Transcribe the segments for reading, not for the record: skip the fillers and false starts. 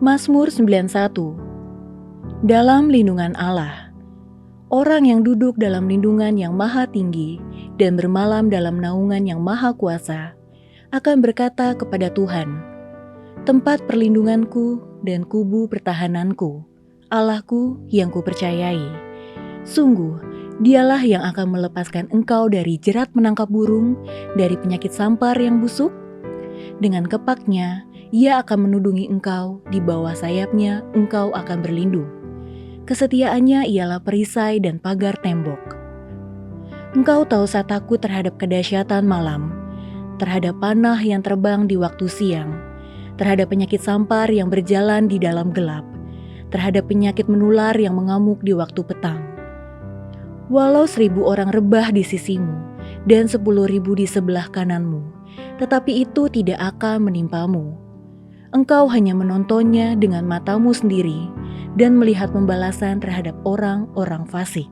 Mazmur 91. Dalam lindungan Allah. Orang yang duduk dalam lindungan yang maha tinggi dan bermalam dalam naungan yang maha kuasa akan berkata kepada Tuhan, tempat perlindunganku dan kubu pertahananku, Allahku yang kupercayai. Sungguh, dialah yang akan melepaskan engkau dari jerat menangkap burung, dari penyakit sampar yang busuk. Dengan kepaknya, ia akan menudungi engkau, di bawah sayapnya engkau akan berlindung. Kesetiaannya ialah perisai dan pagar tembok. Engkau tahu saya takut terhadap kedahsyatan malam, terhadap panah yang terbang di waktu siang, terhadap penyakit sampar yang berjalan di dalam gelap, terhadap penyakit menular yang mengamuk di waktu petang. Walau 1.000 orang rebah di sisimu dan 10.000 di sebelah kananmu, tetapi itu tidak akan menimpamu. Engkau hanya menontonnya dengan matamu sendiri dan melihat pembalasan terhadap orang-orang fasik.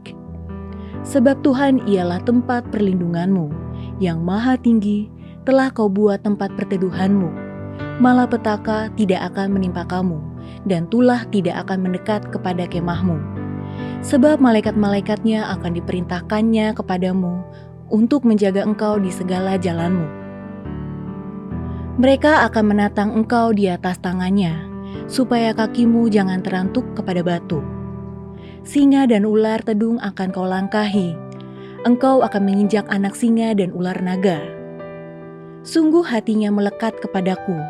Sebab Tuhan ialah tempat perlindunganmu, yang maha tinggi telah kau buat tempat perteduhanmu. Malapetaka tidak akan menimpa kamu, dan tulah tidak akan mendekat kepada kemahmu. Sebab malaikat-malaikatnya akan diperintahkannya kepadamu untuk menjaga engkau di segala jalanmu. Mereka akan menatang engkau di atas tangannya, supaya kakimu jangan terantuk kepada batu. Singa dan ular tedung akan kau langkahi, engkau akan menginjak anak singa dan ular naga. Sungguh hatinya melekat kepadaku,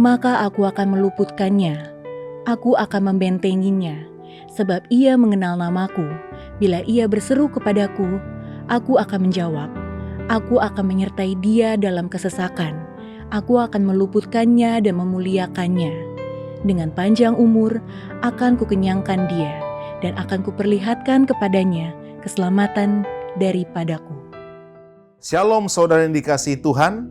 maka aku akan meluputkannya, aku akan membentenginya, sebab ia mengenal namaku. Bila ia berseru kepadaku, aku akan menjawab, aku akan menyertai dia dalam kesesakan. Aku akan meluputkannya dan memuliakannya. Dengan panjang umur akan kukenyangkan dia, dan akan kuperlihatkan kepadanya keselamatan daripadaku. Shalom saudara yang dikasihi Tuhan,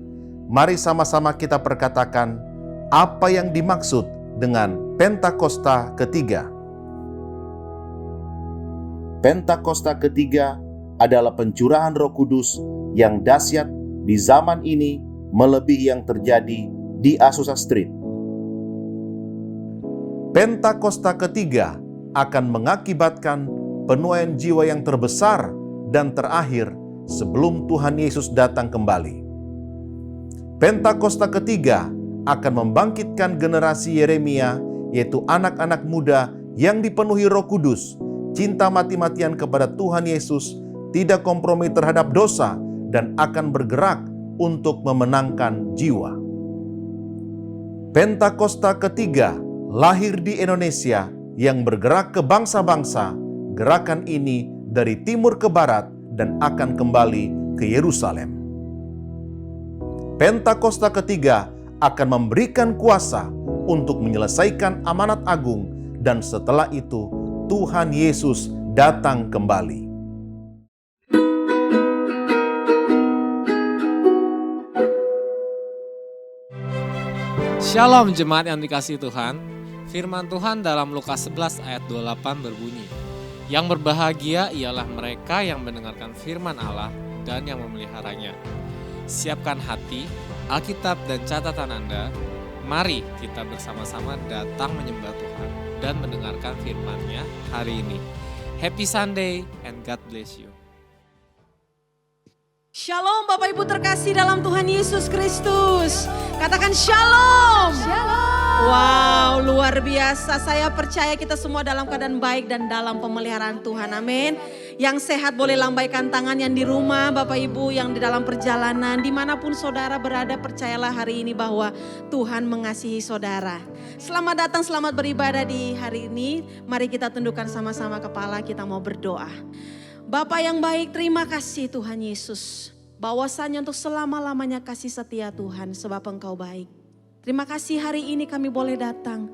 mari sama-sama kita perkatakan apa yang dimaksud dengan Pentakosta ketiga. Pentakosta ketiga adalah pencurahan Roh Kudus yang dahsyat di zaman ini melebihi yang terjadi di Azusa Street. Pentakosta ketiga akan mengakibatkan penuaian jiwa yang terbesar dan terakhir sebelum Tuhan Yesus datang kembali. Pentakosta ketiga akan membangkitkan generasi Yeremia, yaitu anak-anak muda yang dipenuhi Roh Kudus, cinta mati-matian kepada Tuhan Yesus, tidak kompromi terhadap dosa, dan akan bergerak untuk memenangkan jiwa. Pentakosta ketiga lahir di Indonesia yang bergerak ke bangsa-bangsa. Gerakan ini dari timur ke barat dan akan kembali ke Yerusalem. Pentakosta ketiga akan memberikan kuasa untuk menyelesaikan amanat agung, dan setelah itu Tuhan Yesus datang kembali. Shalom jemaat yang dikasihi Tuhan. Firman Tuhan dalam Lukas 11 ayat 28 berbunyi, yang berbahagia ialah mereka yang mendengarkan firman Allah dan yang memeliharanya. Siapkan hati, Alkitab dan catatan Anda. Mari kita bersama-sama datang menyembah Tuhan dan mendengarkan firman-Nya hari ini. Happy Sunday and God bless you. Shalom Bapak Ibu terkasih dalam Tuhan Yesus Kristus. Katakan shalom. Shalom. Wow, luar biasa. Saya percaya kita semua dalam keadaan baik dan dalam pemeliharaan Tuhan. Amin. Yang sehat boleh lambaikan tangan, yang di rumah Bapak Ibu, yang di dalam perjalanan, dimanapun saudara berada, percayalah hari ini bahwa Tuhan mengasihi saudara. Selamat datang, selamat beribadah di hari ini. Mari kita tundukkan sama-sama kepala, kita mau berdoa. Bapa yang baik, terima kasih Tuhan Yesus. Bahwasanya untuk selama-lamanya kasih setia Tuhan, sebab Engkau baik. Terima kasih hari ini kami boleh datang.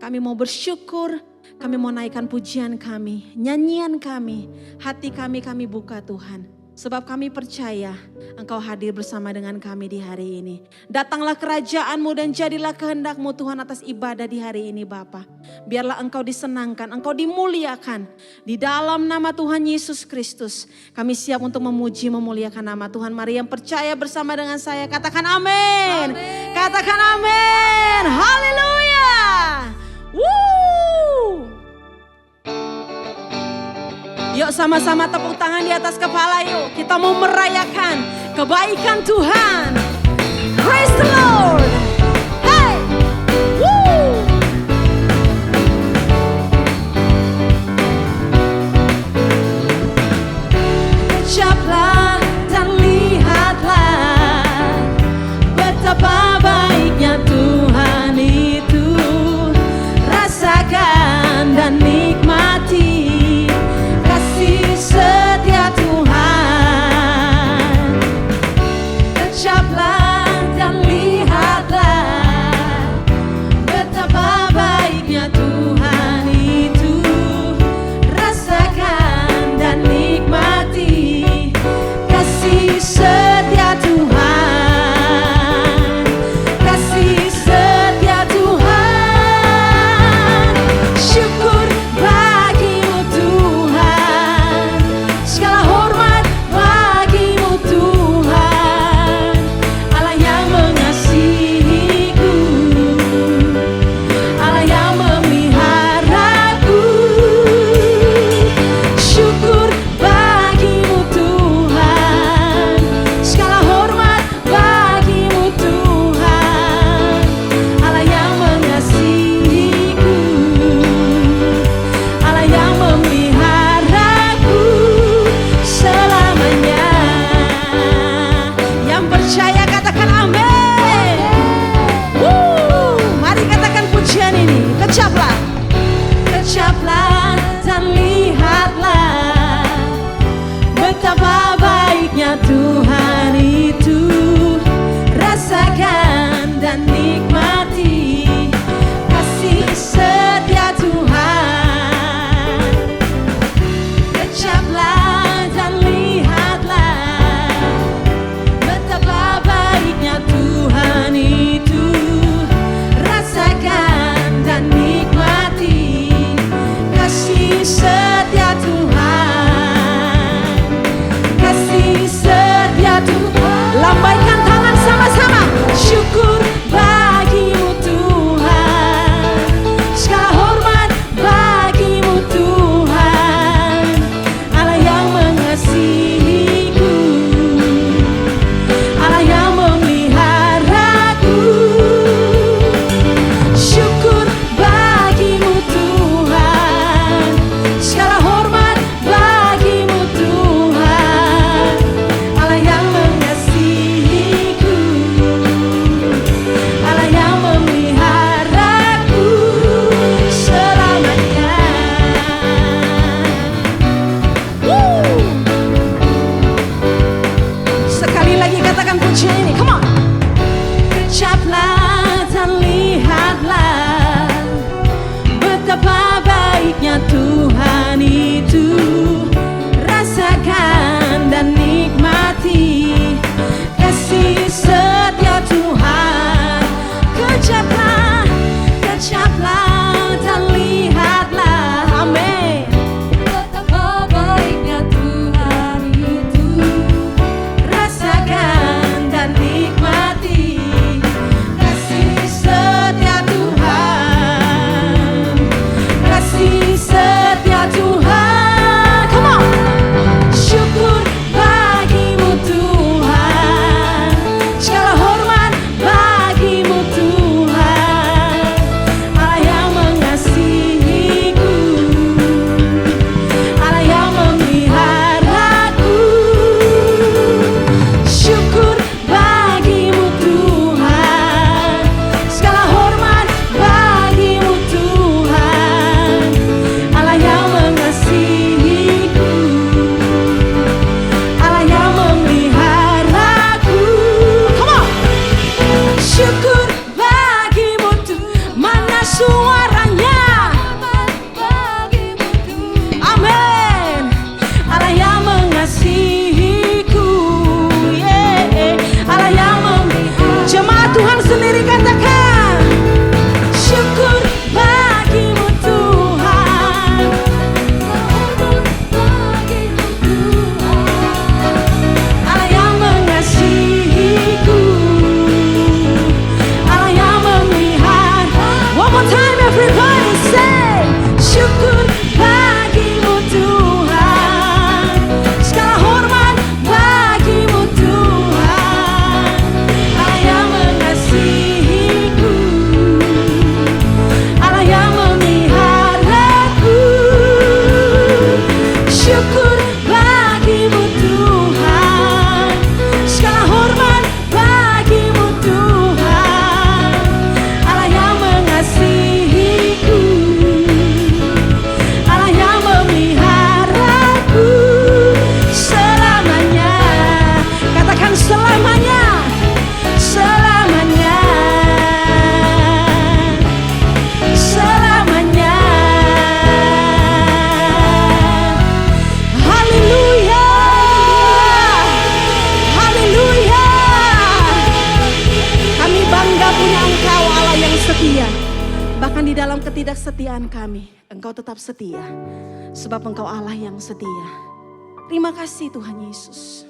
Kami mau bersyukur, kami mau naikkan pujian kami, nyanyian kami, hati kami buka Tuhan. Sebab kami percaya Engkau hadir bersama dengan kami di hari ini. Datanglah kerajaan-Mu dan jadilah kehendak-Mu Tuhan atas ibadah di hari ini Bapa. Biarlah Engkau disenangkan, Engkau dimuliakan. Di dalam nama Tuhan Yesus Kristus, kami siap untuk memuji, memuliakan nama Tuhan. Mari yang percaya bersama dengan saya, katakan amin. Katakan amin. Haleluya. Woo! Yuk sama-sama tepuk tangan di atas kepala yuk. Kita mau merayakan kebaikan Tuhan. Praise the Lord. Hey! Woo! Ucaplah dan lihatlah betapa baiknya Tuhan itu. Rasakan dan nikmati kasih setia Tuhan. Ucaplah dan lihatlah betapa baiknya Tuhan itu. Rasakan dan nikmati kasih setia Tuhan. Kasih setia Tuhan. Syukur bagimu Tuhan. Segala hormat bagimu Tuhan. Allah yang mengasihiku, Allah yang memeliharaku. Syukur bagimu Tuhan. Segala hormat bagimu Tuhan. Allah yang mengasihiku, Allah yang memeliharaku selamanya. Yang percaya katakan amin. Mari katakan pujian ini. Kecaplah, kecaplah dan lihatlah betapa baiknya Tuhan itu. Rasakan dan nikmati kasih setia Tuhan. Kecaplah dan lihatlah betapa baiknya Tuhan itu. Rasakan dan nikmati kasih setia Tuhan. Kasih setia Tuhan. Lambaikan tangan sama-sama. Syukur bagimu Tuhan. Segala hormat bagimu Tuhan. Allah yang mengasihiku, Allah yang memeliharaku. Syukur bagimu Tuhan. Segala hormat bagimu Tuhan. Allah yang mengasihiku, Allah yang memeliharaku selamanya. Sekali lagi katakan pujian ini, come on. Kecaplah dan lihatlah betapa baiknya Tuhan itu. Rasakan dan nikmati kasih setia Tuhan. Kecaplah, kecaplah dan lihatlah, amin. Betapa baiknya Tuhan itu. Rasakan dan nikmati dalam ketidaksetiaan kami, Engkau tetap setia. Sebab Engkau Allah yang setia. Terima kasih Tuhan Yesus.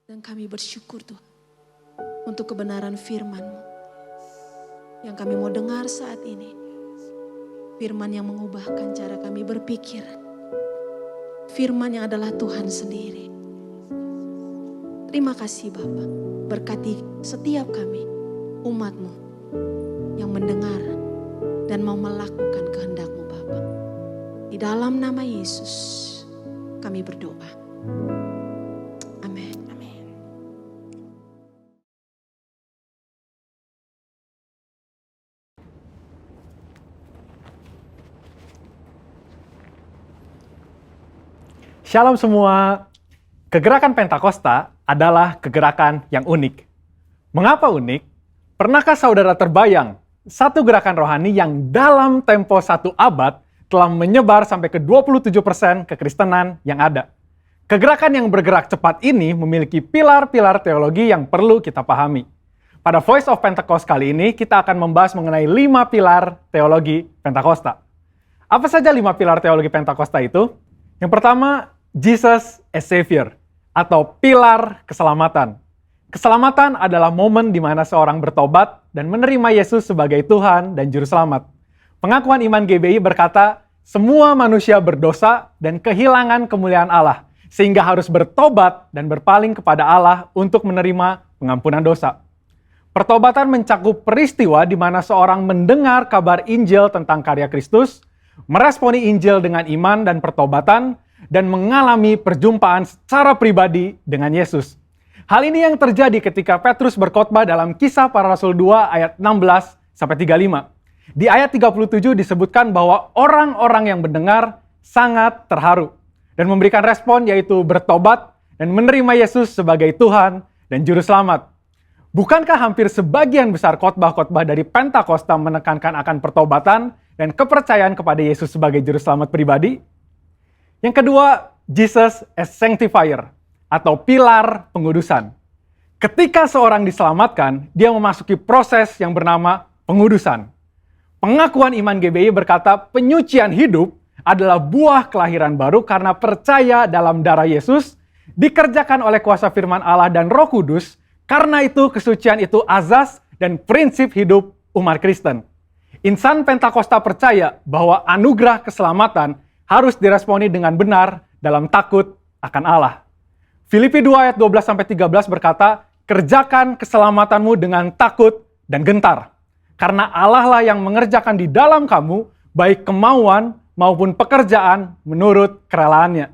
Dan kami bersyukur Tuhan untuk kebenaran firman-Mu yang kami mau dengar saat ini. Firman yang mengubahkan cara kami berpikir. Firman yang adalah Tuhan sendiri. Terima kasih Bapa, berkati setiap kami, umat-Mu yang mendengar dan mau melakukan kehendak-Mu Bapa. Di dalam nama Yesus kami berdoa. Amin. Amin. Shalom semua. Kegerakan Pentakosta adalah kegerakan yang unik. Mengapa unik? Pernahkah saudara terbayang satu gerakan rohani yang dalam tempo 1 abad telah menyebar sampai ke 27% kekristenan yang ada? Kegerakan yang bergerak cepat ini memiliki pilar-pilar teologi yang perlu kita pahami. Pada Voice of Pentecost kali ini, kita akan membahas mengenai 5 pilar teologi Pentakosta. Apa saja 5 pilar teologi Pentakosta itu? Yang pertama, Jesus as Savior, atau pilar keselamatan. Keselamatan adalah momen di mana seorang bertobat dan menerima Yesus sebagai Tuhan dan Juru Selamat. Pengakuan iman GBI berkata, semua manusia berdosa dan kehilangan kemuliaan Allah, sehingga harus bertobat dan berpaling kepada Allah untuk menerima pengampunan dosa. Pertobatan mencakup peristiwa di mana seorang mendengar kabar Injil tentang karya Kristus, meresponi Injil dengan iman dan pertobatan, dan mengalami perjumpaan secara pribadi dengan Yesus. Hal ini yang terjadi ketika Petrus berkhotbah dalam Kisah Para Rasul 2 ayat 16-35. Di ayat 37 disebutkan bahwa orang-orang yang mendengar sangat terharu dan memberikan respon yaitu bertobat dan menerima Yesus sebagai Tuhan dan Juru Selamat. Bukankah hampir sebagian besar khotbah-khotbah dari Pentakosta menekankan akan pertobatan dan kepercayaan kepada Yesus sebagai Juru Selamat pribadi? Yang kedua, Jesus as Sanctifier, atau pilar pengudusan. Ketika seorang diselamatkan, dia memasuki proses yang bernama pengudusan. Pengakuan iman GBI berkata penyucian hidup adalah buah kelahiran baru karena percaya dalam darah Yesus, dikerjakan oleh kuasa firman Allah dan Roh Kudus, karena itu kesucian itu azas dan prinsip hidup umat Kristen. Insan Pentakosta percaya bahwa anugerah keselamatan harus diresponi dengan benar dalam takut akan Allah. Filipi 2 ayat 12-13 berkata, kerjakan keselamatanmu dengan takut dan gentar. Karena Allah lah yang mengerjakan di dalam kamu, baik kemauan maupun pekerjaan menurut kerelaannya.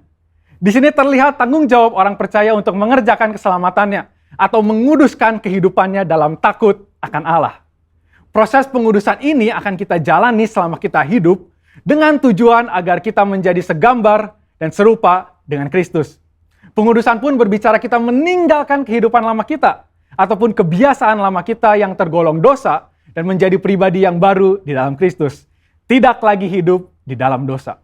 Di sini terlihat tanggung jawab orang percaya untuk mengerjakan keselamatannya, atau menguduskan kehidupannya dalam takut akan Allah. Proses pengudusan ini akan kita jalani selama kita hidup, dengan tujuan agar kita menjadi segambar dan serupa dengan Kristus. Pengudusan pun berbicara kita meninggalkan kehidupan lama kita, ataupun kebiasaan lama kita yang tergolong dosa, dan menjadi pribadi yang baru di dalam Kristus. Tidak lagi hidup di dalam dosa.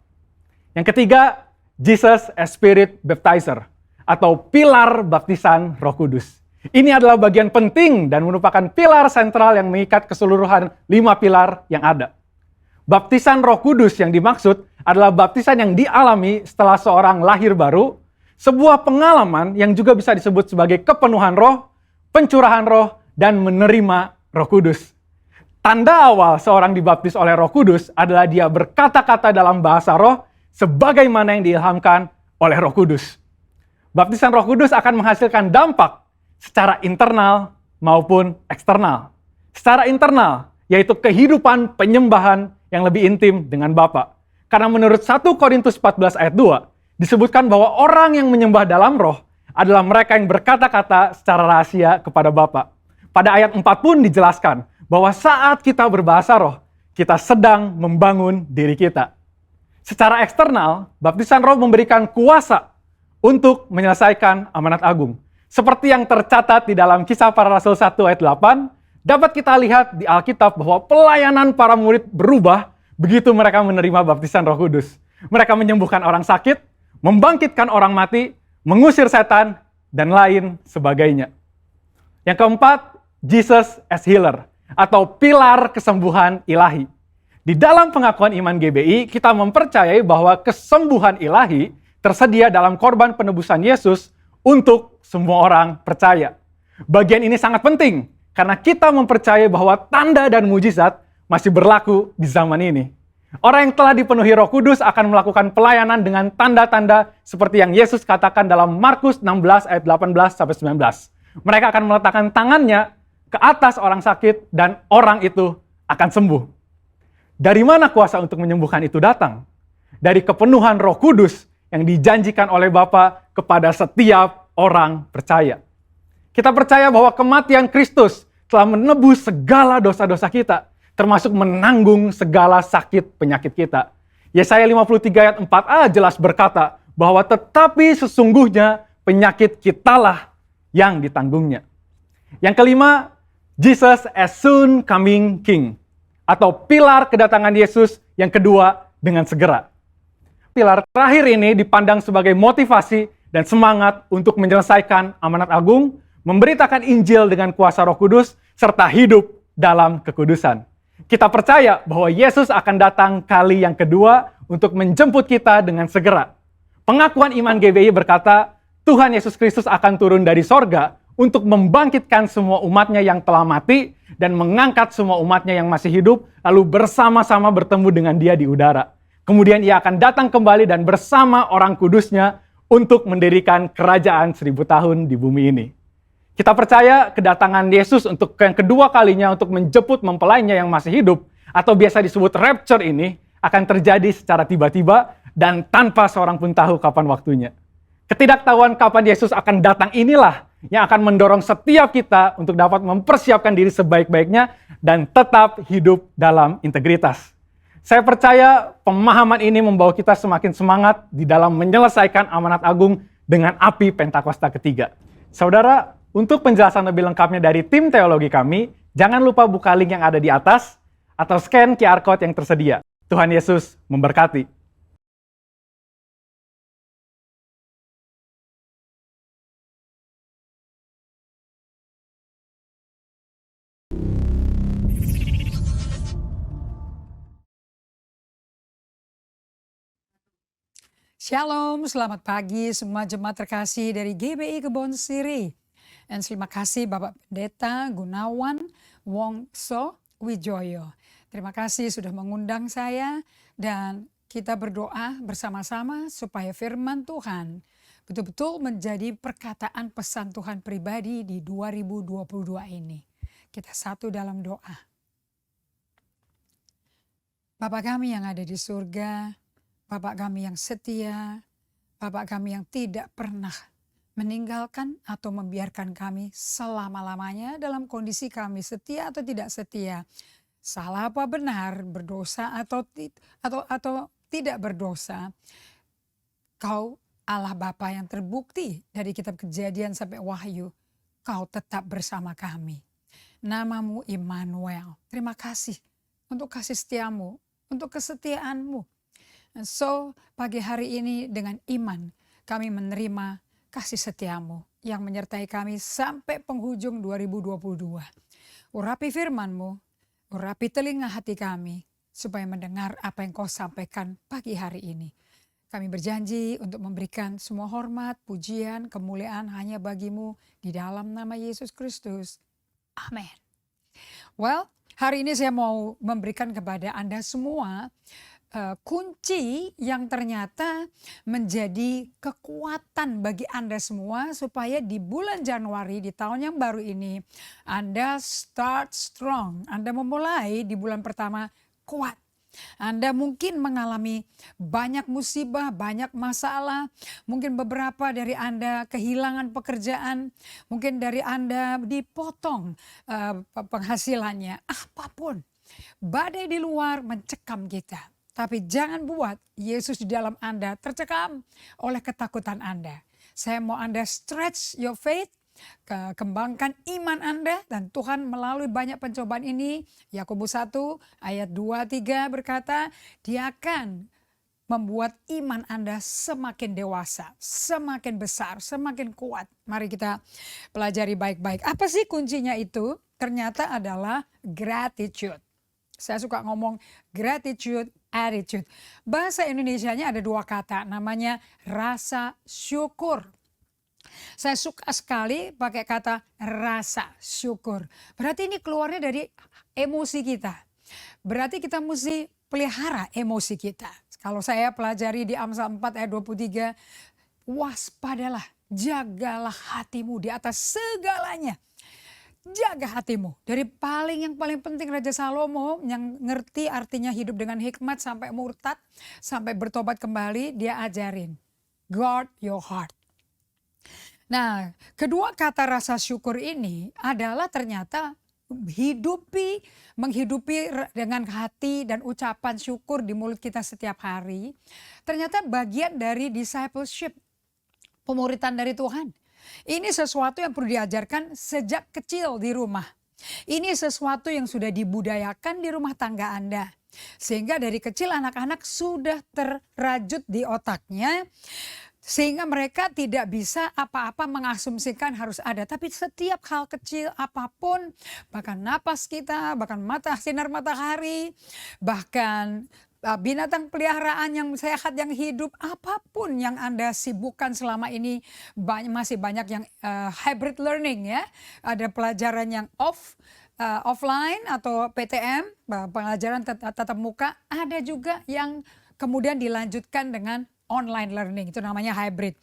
Yang ketiga, Jesus as Spirit Baptizer, atau pilar baptisan Roh Kudus. Ini adalah bagian penting dan merupakan pilar sentral yang mengikat keseluruhan 5 pilar yang ada. Baptisan Roh Kudus yang dimaksud adalah baptisan yang dialami setelah seorang lahir baru, sebuah pengalaman yang juga bisa disebut sebagai kepenuhan roh, pencurahan roh, dan menerima Roh Kudus. Tanda awal seorang dibaptis oleh Roh Kudus adalah dia berkata-kata dalam bahasa roh sebagaimana yang diilhamkan oleh Roh Kudus. Baptisan Roh Kudus akan menghasilkan dampak secara internal maupun eksternal. Secara internal, yaitu kehidupan penyembahan yang lebih intim dengan Bapa. Karena menurut 1 Korintus 14 ayat 2, disebutkan bahwa orang yang menyembah dalam roh adalah mereka yang berkata-kata secara rahasia kepada Bapa. Pada ayat 4 pun dijelaskan bahwa saat kita berbahasa roh, kita sedang membangun diri kita. Secara eksternal, baptisan roh memberikan kuasa untuk menyelesaikan amanat agung. Seperti yang tercatat di dalam Kisah Para Rasul 1 ayat 8, dapat kita lihat di Alkitab bahwa pelayanan para murid berubah begitu mereka menerima baptisan Roh Kudus. Mereka menyembuhkan orang sakit, membangkitkan orang mati, mengusir setan, dan lain sebagainya. Yang keempat, Jesus as Healer, atau pilar kesembuhan ilahi. Di dalam pengakuan iman GBI, kita mempercayai bahwa kesembuhan ilahi tersedia dalam korban penebusan Yesus untuk semua orang percaya. Bagian ini sangat penting karena kita mempercayai bahwa tanda dan mujizat masih berlaku di zaman ini. Orang yang telah dipenuhi Roh Kudus akan melakukan pelayanan dengan tanda-tanda seperti yang Yesus katakan dalam Markus 16 ayat 18-19. Mereka akan meletakkan tangannya ke atas orang sakit dan orang itu akan sembuh. Dari mana kuasa untuk menyembuhkan itu datang? Dari kepenuhan Roh Kudus yang dijanjikan oleh Bapa kepada setiap orang percaya. Kita percaya bahwa kematian Kristus telah menebus segala dosa-dosa kita, termasuk menanggung segala sakit penyakit kita. Yesaya 53 ayat 4a jelas berkata bahwa tetapi sesungguhnya penyakit kitalah yang ditanggungnya. Yang kelima, Jesus as soon coming King, atau pilar kedatangan Yesus yang kedua dengan segera. Pilar terakhir ini dipandang sebagai motivasi dan semangat untuk menyelesaikan amanat agung, memberitakan Injil dengan kuasa Roh Kudus, serta hidup dalam kekudusan. Kita percaya bahwa Yesus akan datang kali yang kedua untuk menjemput kita dengan segera. Pengakuan iman GBI berkata, Tuhan Yesus Kristus akan turun dari sorga untuk membangkitkan semua umatnya yang telah mati dan mengangkat semua umatnya yang masih hidup, lalu bersama-sama bertemu dengan dia di udara. Kemudian ia akan datang kembali dan bersama orang kudusnya untuk mendirikan kerajaan 1000 tahun di bumi ini. Kita percaya kedatangan Yesus untuk yang kedua kalinya untuk menjemput mempelainya yang masih hidup, atau biasa disebut rapture ini, akan terjadi secara tiba-tiba dan tanpa seorang pun tahu kapan waktunya. Ketidaktahuan kapan Yesus akan datang inilah yang akan mendorong setiap kita untuk dapat mempersiapkan diri sebaik-baiknya dan tetap hidup dalam integritas. Saya percaya pemahaman ini membawa kita semakin semangat di dalam menyelesaikan amanat agung dengan api Pentakosta ketiga. Saudara, untuk penjelasan lebih lengkapnya dari tim teologi kami, jangan lupa buka link yang ada di atas atau scan QR Code yang tersedia. Tuhan Yesus memberkati. Shalom, selamat pagi semua jemaat terkasih dari GBI Kebon Siri. Dan terima kasih Bapak Pendeta Gunawan Wongso Wijoyo. Terima kasih sudah mengundang saya dan kita berdoa bersama-sama supaya firman Tuhan betul-betul menjadi perkataan pesan Tuhan pribadi di 2022 ini. Kita satu dalam doa. Bapa kami yang ada di surga, Bapak kami yang setia, Bapak kami yang tidak pernah meninggalkan atau membiarkan kami selama-lamanya dalam kondisi kami setia atau tidak setia. Salah apa benar, berdosa atau tidak berdosa. Kau Allah Bapa yang terbukti dari kitab Kejadian sampai Wahyu, Kau tetap bersama kami. Namamu Immanuel. Terima kasih untuk kasih setiamu, untuk kesetiaanmu. So, pagi hari ini dengan iman kami menerima kasih setiamu yang menyertai kami sampai penghujung 2022. Urapi firman-Mu, urapi telinga hati kami supaya mendengar apa yang Kau sampaikan pagi hari ini. Kami berjanji untuk memberikan semua hormat, pujian, kemuliaan hanya bagi-Mu di dalam nama Yesus Kristus. Amin. Well, hari ini saya mau memberikan kepada Anda semua kunci yang ternyata menjadi kekuatan bagi Anda semua supaya di bulan Januari di tahun yang baru ini Anda start strong. Anda memulai di bulan pertama kuat. Anda mungkin mengalami banyak musibah, banyak masalah. Mungkin beberapa dari Anda kehilangan pekerjaan. Mungkin dari Anda dipotong penghasilannya. Apapun. Badai di luar mencekam kita. Tapi jangan buat Yesus di dalam Anda tercekam oleh ketakutan Anda. Saya mau Anda stretch your faith, kembangkan iman Anda, dan Tuhan melalui banyak pencobaan ini, Yakobus 1 ayat 2-3 berkata, Dia akan membuat iman Anda semakin dewasa, semakin besar, semakin kuat. Mari kita pelajari baik-baik. Apa sih kuncinya itu? Ternyata adalah gratitude. Saya suka ngomong gratitude, attitude. Bahasa Indonesianya ada dua kata, namanya rasa syukur. Saya suka sekali pakai kata rasa syukur. Berarti ini keluarnya dari emosi kita. Berarti kita mesti pelihara emosi kita. Kalau saya pelajari di Amsal 4 ayat 23, waspadalah, jagalah hatimu di atas segalanya. Jaga hatimu. Dari yang paling penting Raja Salomo yang ngerti artinya hidup dengan hikmat sampai murtad, sampai bertobat kembali, dia ajarin. Guard your heart. Nah, kedua kata rasa syukur ini adalah ternyata menghidupi dengan hati dan ucapan syukur di mulut kita setiap hari. Ternyata bagian dari discipleship, pemuritan dari Tuhan. Ini sesuatu yang perlu diajarkan sejak kecil di rumah. Ini sesuatu yang sudah dibudayakan di rumah tangga Anda. Sehingga dari kecil anak-anak sudah terrajut di otaknya. Sehingga mereka tidak bisa apa-apa mengasumsikan harus ada. Tapi setiap hal kecil apapun, bahkan napas kita, bahkan sinar matahari, bahkan binatang peliharaan yang sehat, yang hidup, apapun yang Anda sibukkan selama ini, masih banyak yang hybrid learning ya. Ada pelajaran yang offline atau PTM, pelajaran tatap muka, ada juga yang kemudian dilanjutkan dengan online learning, itu namanya hybrid.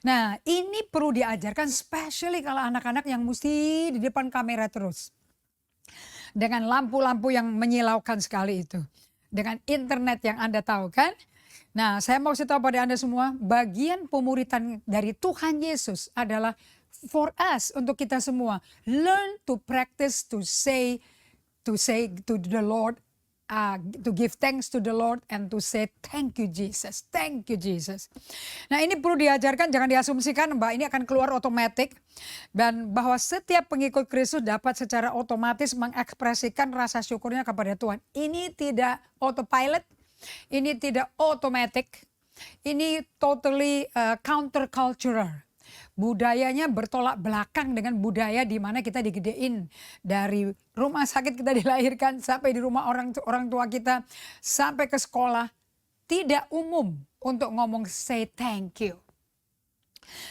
Nah, ini perlu diajarkan, especially kalau anak-anak yang mesti di depan kamera terus. Dengan lampu-lampu yang menyilaukan sekali itu. Dengan internet yang Anda tahu kan. Nah, saya mau kasih tahu pada Anda semua, bagian pemuritan dari Tuhan Yesus adalah for us, untuk kita semua. Learn to practice to say to the Lord, to give thanks to the Lord and to say thank you Jesus, thank you Jesus. Nah, ini perlu diajarkan, jangan diasumsikan bahwa ini akan keluar otomatis, dan bahwa setiap pengikut Kristus dapat secara otomatis mengekspresikan rasa syukurnya kepada Tuhan. Ini tidak autopilot, ini tidak otomatis, ini totally countercultural. Budayanya bertolak belakang dengan budaya di mana kita digedein. Dari rumah sakit kita dilahirkan sampai di rumah orang tua kita, sampai ke sekolah. Tidak umum untuk ngomong say thank you.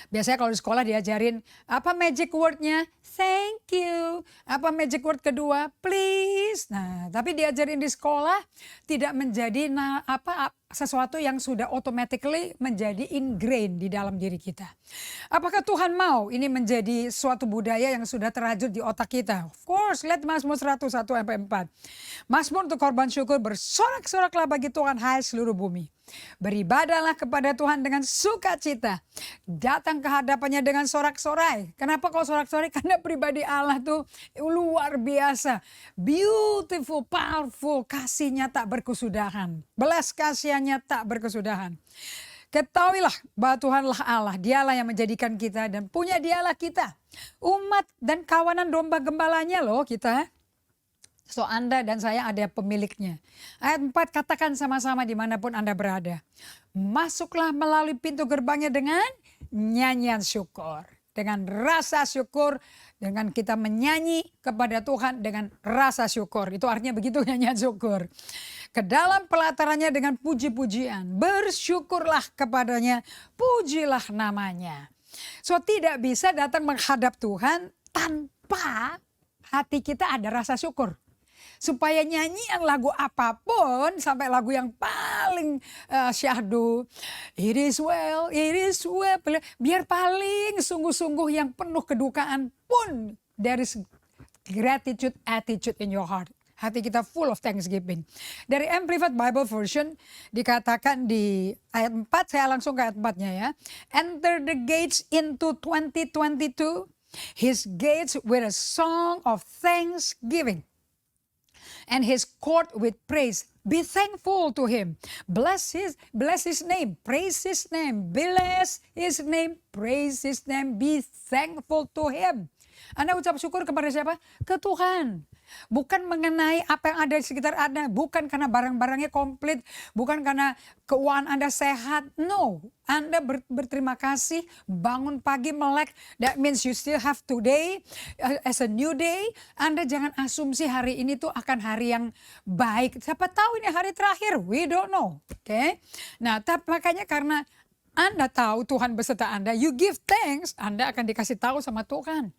Biasanya kalau di sekolah diajarin, apa magic wordnya? Thank you. Apa magic word kedua? Please. Nah, tapi diajarin di sekolah tidak menjadi sesuatu yang sudah automatically menjadi ingrained di dalam diri kita. Apakah Tuhan mau ini menjadi suatu budaya yang sudah terrajut di otak kita? Of course, lihat Mazmur 101-4. Mazmur untuk korban syukur, bersorak-soraklah bagi Tuhan hai seluruh bumi. Beribadahlah kepada Tuhan dengan sukacita. Datang ke hadapannya dengan sorak-sorai. Kenapa kok sorak-sorai? Karena pribadi Allah tuh luar biasa. Beautiful, powerful, kasihnya tak berkesudahan. Belas kasihannya tak berkesudahan. Ketahuilah bahwa Tuhanlah Allah. Dialah yang menjadikan kita dan punya dialah kita. Umat dan kawanan domba gembalanya loh kita. So Anda dan saya ada pemiliknya. Ayat 4 katakan sama-sama dimanapun Anda berada. Masuklah melalui pintu gerbangnya dengan nyanyian syukur. Dengan rasa syukur, dengan kita menyanyi kepada Tuhan dengan rasa syukur. Itu artinya begitu nyanyian syukur. Ke dalam pelatarannya dengan puji-pujian. Bersyukurlah kepadanya, pujilah namanya. So tidak bisa datang menghadap Tuhan tanpa hati kita ada rasa syukur. Supaya nyanyian lagu apapun, sampai lagu yang paling syahdu, it is well, biar paling sungguh-sungguh yang penuh kedukaan pun, there is gratitude attitude in your heart. Hati kita full of thanksgiving. Dari Amplified Bible Version dikatakan di ayat 4, saya langsung ke ayat 4-nya ya. Enter the gates into 2022, his gates with a song of thanksgiving. And his court with praise. Be thankful to him. Bless his name. Praise his name. Bless his name. Praise his name. Be thankful to him. Anda ucap syukur kepada siapa? Ke Tuhan. Bukan mengenai apa yang ada di sekitar Anda. Bukan karena barang-barangnya komplit. Bukan karena keuangan Anda sehat. No. Anda berterima kasih. Bangun pagi melek. That means you still have today as a new day. Anda jangan asumsi hari ini tuh akan hari yang baik. Siapa tahu ini hari terakhir. We don't know. Okay? Nah, makanya karena Anda tahu Tuhan beserta Anda, you give thanks, Anda akan dikasih tahu sama Tuhan.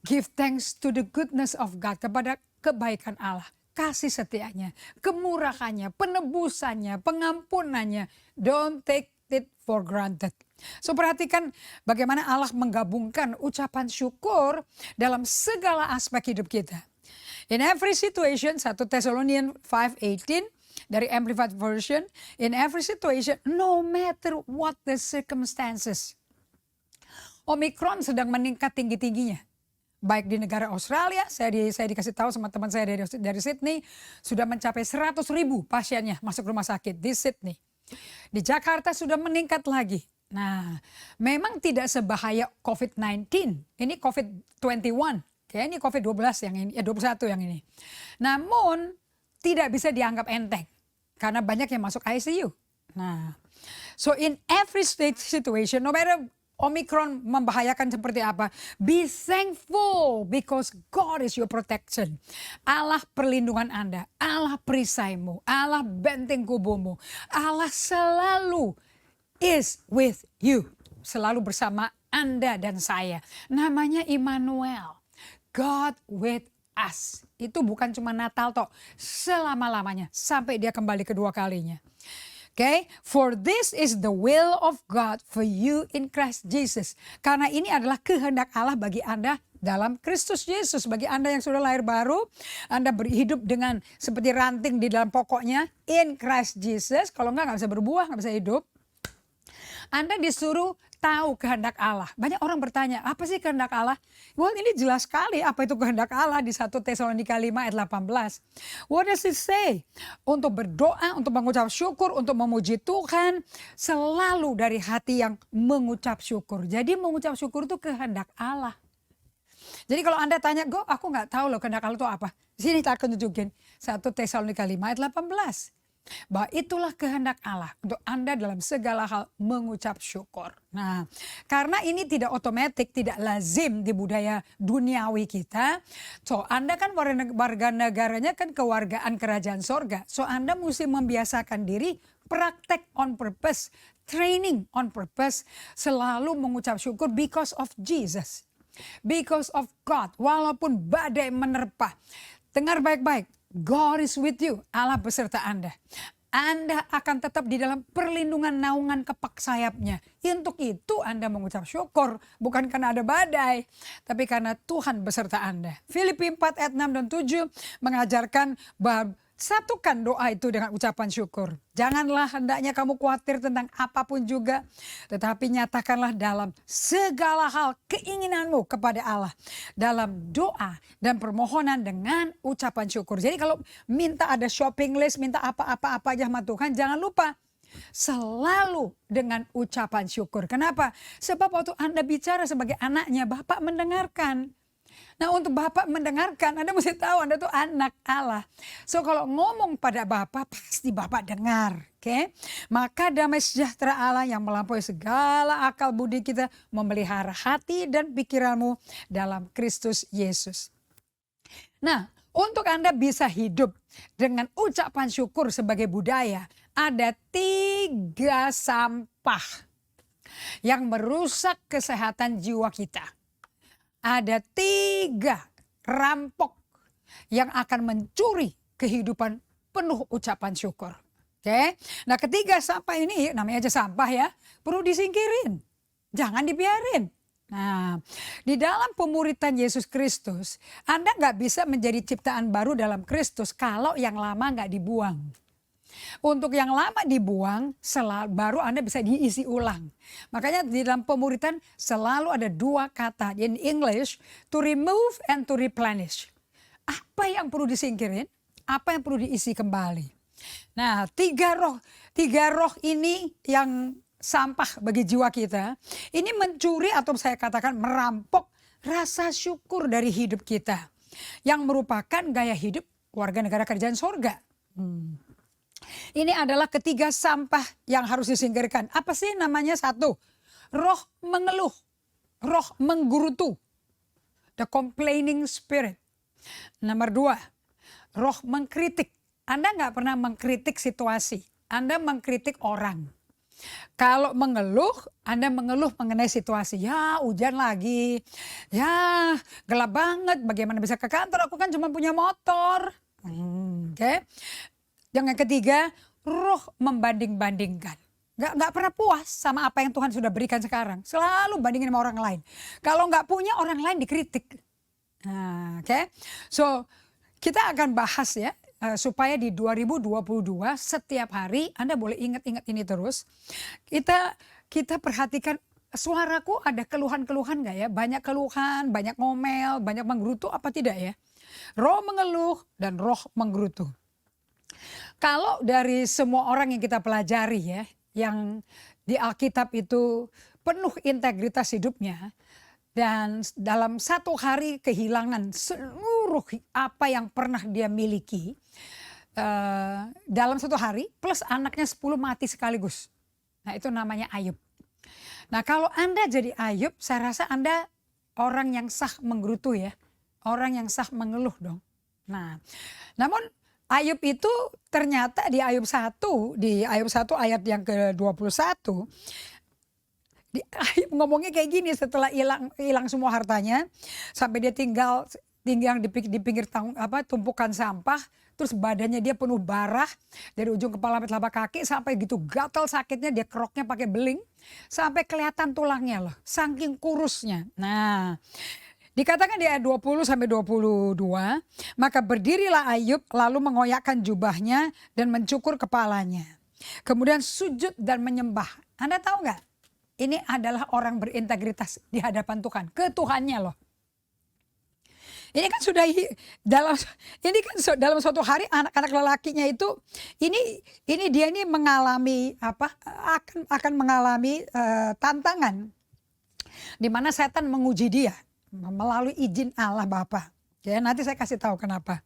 Give thanks to the goodness of God, kepada kebaikan Allah, kasih setianya, kemurahannya, penebusannya, pengampunannya. Don't take it for granted. So perhatikan bagaimana Allah menggabungkan ucapan syukur dalam segala aspek hidup kita. In every situation, 1 Thessalonians 5:18 dari Amplified Version, in every situation, no matter what the circumstances. Omikron sedang meningkat tinggi-tingginya. Baik di negara Australia, saya dikasih tahu sama teman saya dari Sydney, sudah mencapai 100.000 pasiennya masuk rumah sakit di Sydney. Di Jakarta sudah meningkat lagi. Nah, memang tidak sebahaya COVID-19. Ini COVID-21. Kayak ini COVID-12 yang ini, 21 yang ini. Namun tidak bisa dianggap enteng karena banyak yang masuk ICU. Nah, so in every situation, no matter Omicron membahayakan seperti apa, be thankful because God is your protection. Allah perlindungan Anda, Allah perisaimu, Allah benteng kubumu, Allah selalu is with you. Selalu bersama Anda dan saya. Namanya Immanuel. God with us. Itu bukan cuma Natal toh, selama-lamanya sampai dia kembali kedua kalinya. Okay, for this is the will of God for you in Christ Jesus. Karena ini adalah kehendak Allah bagi Anda dalam Kristus Yesus. Bagi Anda yang sudah lahir baru, Anda berhidup dengan seperti ranting di dalam pokoknya in Christ Jesus. Kalau nggak bisa berbuah, nggak bisa hidup. Anda disuruh tahu kehendak Allah. Banyak orang bertanya, apa sih kehendak Allah? Well, ini jelas sekali apa itu kehendak Allah di 1 Tesalonika 5 ayat 18. What does it say? Untuk berdoa, untuk mengucap syukur, untuk memuji Tuhan, selalu dari hati yang mengucap syukur. Jadi mengucap syukur itu kehendak Allah. Jadi kalau Anda tanya, aku nggak tahu loh kehendak Allah itu apa. Sini tak akan tunjukin 1 Tesalonika 5 ayat 18. Bahwa itulah kehendak Allah untuk Anda dalam segala hal mengucap syukur. Nah, karena ini tidak otomatis, tidak lazim di budaya duniawi kita. So, Anda kan warga negaranya kan kewargaan kerajaan sorga. So, Anda mesti membiasakan diri praktek on purpose, training on purpose, selalu mengucap syukur because of Jesus. Because of God, walaupun badai menerpa. Dengar baik-baik. God is with you, Allah beserta Anda. Anda akan tetap di dalam perlindungan naungan kepak sayapnya. Untuk itu Anda mengucap syukur, bukan karena ada badai, tapi karena Tuhan beserta Anda. Filipi 4 ayat 6 dan 7 mengajarkan bahwa satukan doa itu dengan ucapan syukur. Janganlah hendaknya kamu khawatir tentang apapun juga, tetapi nyatakanlah dalam segala hal keinginanmu kepada Allah. Dalam doa dan permohonan dengan ucapan syukur. Jadi kalau minta ada shopping list, minta apa-apa aja sama Tuhan, jangan lupa. Selalu dengan ucapan syukur. Kenapa? Sebab waktu Anda bicara sebagai anaknya, Bapak mendengarkan. Nah untuk Bapak mendengarkan, Anda mesti tahu Anda tuh anak Allah. So kalau ngomong pada Bapak, pasti Bapak dengar. Okay? Maka damai sejahtera Allah yang melampaui segala akal budi kita memelihara hati dan pikiranmu dalam Kristus Yesus. Nah untuk Anda bisa hidup dengan ucapan syukur sebagai budaya, ada 3 sampah yang merusak kesehatan jiwa kita. Ada 3 rampok yang akan mencuri kehidupan penuh ucapan syukur. Oke, nah ketiga sampah ini namanya aja sampah ya, perlu disingkirin, jangan dibiarin. Nah, di dalam pemuritan Yesus Kristus, Anda nggak bisa menjadi ciptaan baru dalam Kristus kalau yang lama nggak dibuang. Untuk yang lama dibuang, baru Anda bisa diisi ulang. Makanya di dalam pemuritan selalu ada 2 kata. In English, to remove and to replenish. Apa yang perlu disingkirin? Apa yang perlu diisi kembali? Nah, 3 roh ini yang sampah bagi jiwa kita. Ini mencuri atau saya katakan merampok rasa syukur dari hidup kita. Yang merupakan gaya hidup warga negara kerajaan sorga. Ini adalah 3 sampah yang harus disingkirkan. Apa sih namanya? 1, roh mengeluh, roh menggerutu, the complaining spirit. Nomor 2, roh mengkritik. Anda nggak pernah mengkritik situasi, Anda mengkritik orang. Kalau mengeluh, Anda mengeluh mengenai situasi. Ya hujan lagi, ya gelap banget, bagaimana bisa ke kantor, aku kan cuma punya motor. Oke. Yang ketiga, roh membanding-bandingkan. Nggak pernah puas sama apa yang Tuhan sudah berikan sekarang. Selalu bandingin sama orang lain. Kalau nggak punya, orang lain dikritik. Nah, oke. So, kita akan bahas ya, supaya di 2022 setiap hari Anda boleh ingat-ingat ini terus. Kita perhatikan suaraku ada keluhan-keluhan nggak ya? Banyak keluhan, banyak ngomel, banyak menggerutu apa tidak ya? Roh mengeluh dan roh menggerutu. Kalau dari semua orang yang kita pelajari ya, yang di Alkitab itu penuh integritas hidupnya, dan dalam satu hari kehilangan seluruh apa yang pernah dia miliki dalam satu hari, plus anaknya 10 mati sekaligus. Nah itu namanya Ayub. Nah kalau Anda jadi Ayub, saya rasa Anda orang yang sah menggerutu ya. Orang yang sah mengeluh dong. Nah namun Ayub itu ternyata di Ayub 1 ayat yang ke-21, Ayub ngomongnya kayak gini setelah hilang semua hartanya, sampai dia tinggal di pinggir tumpukan sampah, terus badannya dia penuh barah dari ujung kepala sampai telapak kaki, sampai gitu gatal sakitnya, dia keroknya pakai beling sampai kelihatan tulangnya loh, saking kurusnya. Nah, dikatakan di ayat 20 sampai 22, maka berdirilah Ayub lalu mengoyakkan jubahnya dan mencukur kepalanya. Kemudian sujud dan menyembah. Anda tahu nggak? Ini adalah orang berintegritas di hadapan Tuhan, ke Tuhannya loh. Ini kan sudah dalam suatu hari anak-anak lelakinya itu ini dia ini mengalami akan mengalami tantangan di mana setan menguji dia melalui izin Allah Bapa. Ya, nanti saya kasih tahu kenapa.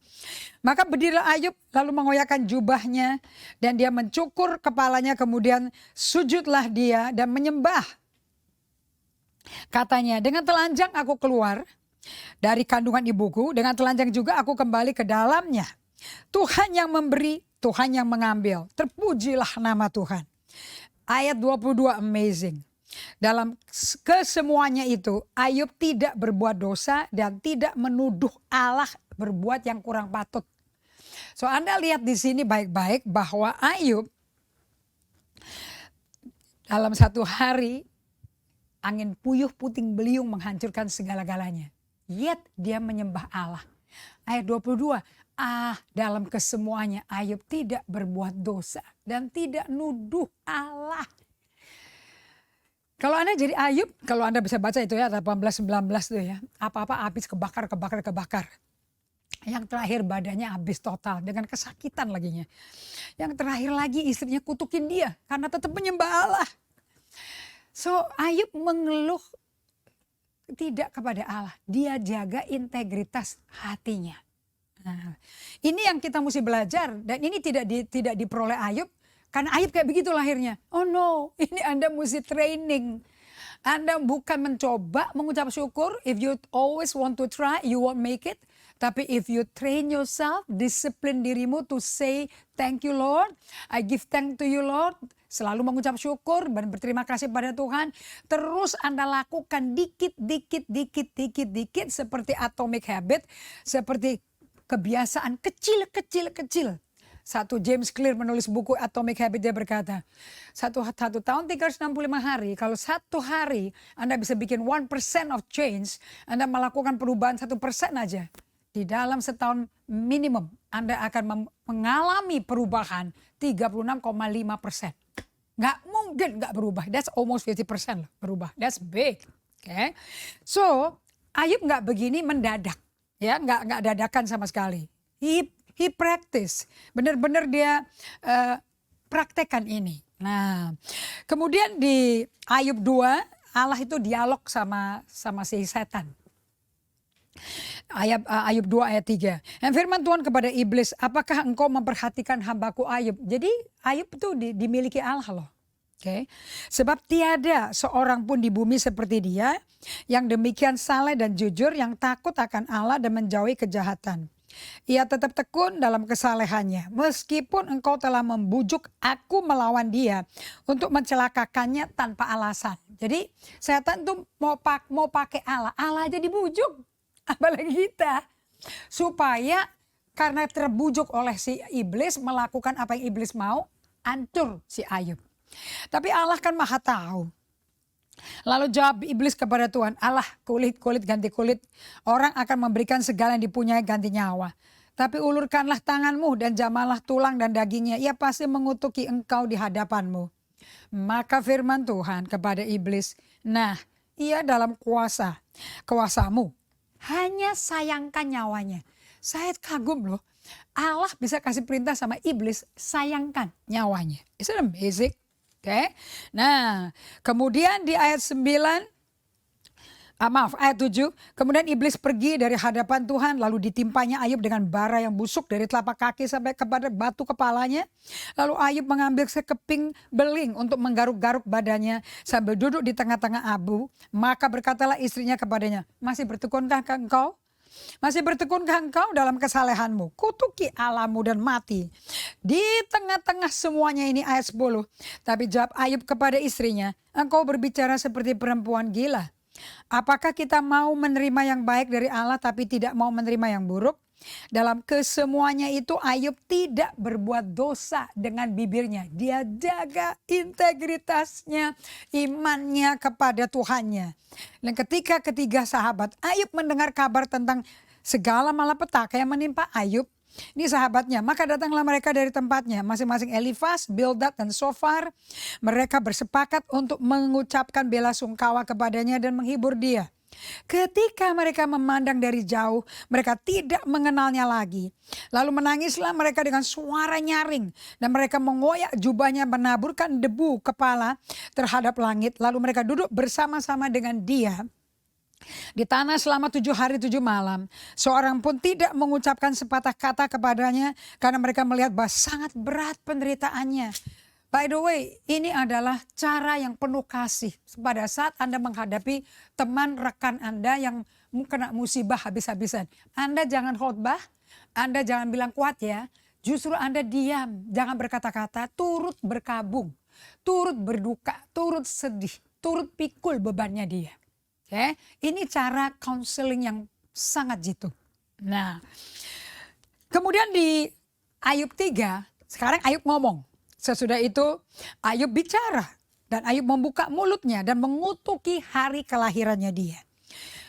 Maka berdirilah Ayub lalu mengoyakkan jubahnya dan dia mencukur kepalanya, kemudian sujudlah dia dan menyembah. Katanya, dengan telanjang aku keluar dari kandungan ibuku, dengan telanjang juga aku kembali ke dalamnya. Tuhan yang memberi, Tuhan yang mengambil. Terpujilah nama Tuhan. Ayat 22 amazing. Dalam kesemuanya itu Ayub tidak berbuat dosa dan tidak menuduh Allah berbuat yang kurang patut. So Anda lihat di sini baik-baik bahwa Ayub dalam satu hari angin puyuh puting beliung menghancurkan segala-galanya. Yet dia menyembah Allah. Ayat 22, dalam kesemuanya Ayub tidak berbuat dosa dan tidak nuduh Allah. Kalau Anda jadi Ayub, kalau Anda bisa baca itu ya 18-19 tuh ya. Apa-apa habis kebakar. Yang terakhir badannya habis total dengan kesakitan laginya. Yang terakhir lagi istrinya kutukin dia karena tetap menyembah Allah. So Ayub mengeluh tidak kepada Allah. Dia jaga integritas hatinya. Nah, ini yang kita mesti belajar dan ini tidak diperoleh Ayub. Karena Ayub kayak begitu lahirnya. Oh no, ini Anda mesti training. Anda bukan mencoba mengucap syukur. If you always want to try, you won't make it. Tapi if you train yourself, disiplin dirimu to say, thank you Lord, I give thanks to you Lord. Selalu mengucap syukur dan berterima kasih pada Tuhan. Terus Anda lakukan dikit seperti atomic habit. Seperti kebiasaan kecil. Satu James Clear menulis buku Atomic Habit, dia berkata, satu tahun 365 hari, kalau satu hari Anda bisa bikin 1% of change, Anda melakukan perubahan 1% aja. Di dalam setahun minimum, Anda akan mengalami perubahan 36,5%. Nggak mungkin nggak berubah, that's almost 50% berubah, that's big. Okay? So, Ayub nggak begini mendadak, ya nggak dadakan sama sekali. He practice, benar-benar dia praktekkan ini. Nah, kemudian di Ayub 2, Allah itu dialog sama si setan. Ayub 2 ayat 3. Dan firman Tuhan kepada iblis, apakah engkau memperhatikan hambaku Ayub? Jadi Ayub itu dimiliki Allah loh. Okay. Sebab tiada seorang pun di bumi seperti dia yang demikian saleh dan jujur, yang takut akan Allah dan menjauhi kejahatan. Ia tetap tekun dalam kesalehannya. Meskipun engkau telah membujuk aku melawan dia untuk mencelakakannya tanpa alasan. Jadi setan tuh mau pakai Allah. Allah aja dibujuk. Apalagi kita. Supaya karena terbujuk oleh si iblis melakukan apa yang iblis mau. Hancur si Ayub. Tapi Allah kan maha tahu. Lalu jawab iblis kepada Tuhan, Allah kulit ganti kulit, orang akan memberikan segala yang dipunyai ganti nyawa. Tapi ulurkanlah tanganmu dan jamalah tulang dan dagingnya, ia pasti mengutuki engkau di hadapanmu. Maka firman Tuhan kepada iblis, nah ia dalam kuasamu, hanya sayangkan nyawanya. Saya kagum loh, Allah bisa kasih perintah sama iblis, sayangkan nyawanya. Isn't it amazing? Oke. Nah, kemudian di ayat 7, kemudian iblis pergi dari hadapan Tuhan lalu ditimpanya Ayub dengan bara yang busuk dari telapak kaki sampai kepada batu kepalanya. Lalu Ayub mengambil sekeping beling untuk menggaruk-garuk badannya sambil duduk di tengah-tengah abu. Maka berkatalah istrinya kepadanya, masih bertekunkah engkau? Masih bertekunkah engkau dalam kesalehanmu? Kutuki Allahmu dan mati. Di tengah-tengah semuanya ini ayat 10. Tapi jawab Ayub kepada istrinya, engkau berbicara seperti perempuan gila. Apakah kita mau menerima yang baik dari Allah tapi tidak mau menerima yang buruk? Dalam kesemuanya itu Ayub tidak berbuat dosa dengan bibirnya. Dia jaga integritasnya, imannya kepada Tuhannya. Dan ketika ketiga sahabat Ayub mendengar kabar tentang segala malapetaka yang menimpa Ayub, ini sahabatnya, maka datanglah mereka dari tempatnya, masing-masing Elifas, Bildad, dan Sofar. Mereka bersepakat untuk mengucapkan bela sungkawa kepadanya dan menghibur dia. Ketika mereka memandang dari jauh, mereka tidak mengenalnya lagi. Lalu menangislah mereka dengan suara nyaring. Dan mereka mengoyak jubahnya, menaburkan debu kepala terhadap langit. Lalu mereka duduk bersama-sama dengan dia di tanah selama 7 hari 7 malam. Seorang pun tidak mengucapkan sepatah kata kepadanya karena mereka melihat bahwa sangat berat penderitaannya. By the way, ini adalah cara yang penuh kasih. Pada saat Anda menghadapi teman rekan Anda yang kena musibah habis-habisan. Anda jangan khotbah, Anda jangan bilang kuat ya. Justru Anda diam, jangan berkata-kata, turut berkabung, turut berduka, turut sedih, turut pikul bebannya dia. Oke, ini cara counseling yang sangat jitu. Nah, kemudian di Ayub 3, sekarang Ayub ngomong. Sesudah itu Ayub bicara dan Ayub membuka mulutnya dan mengutuki hari kelahirannya dia.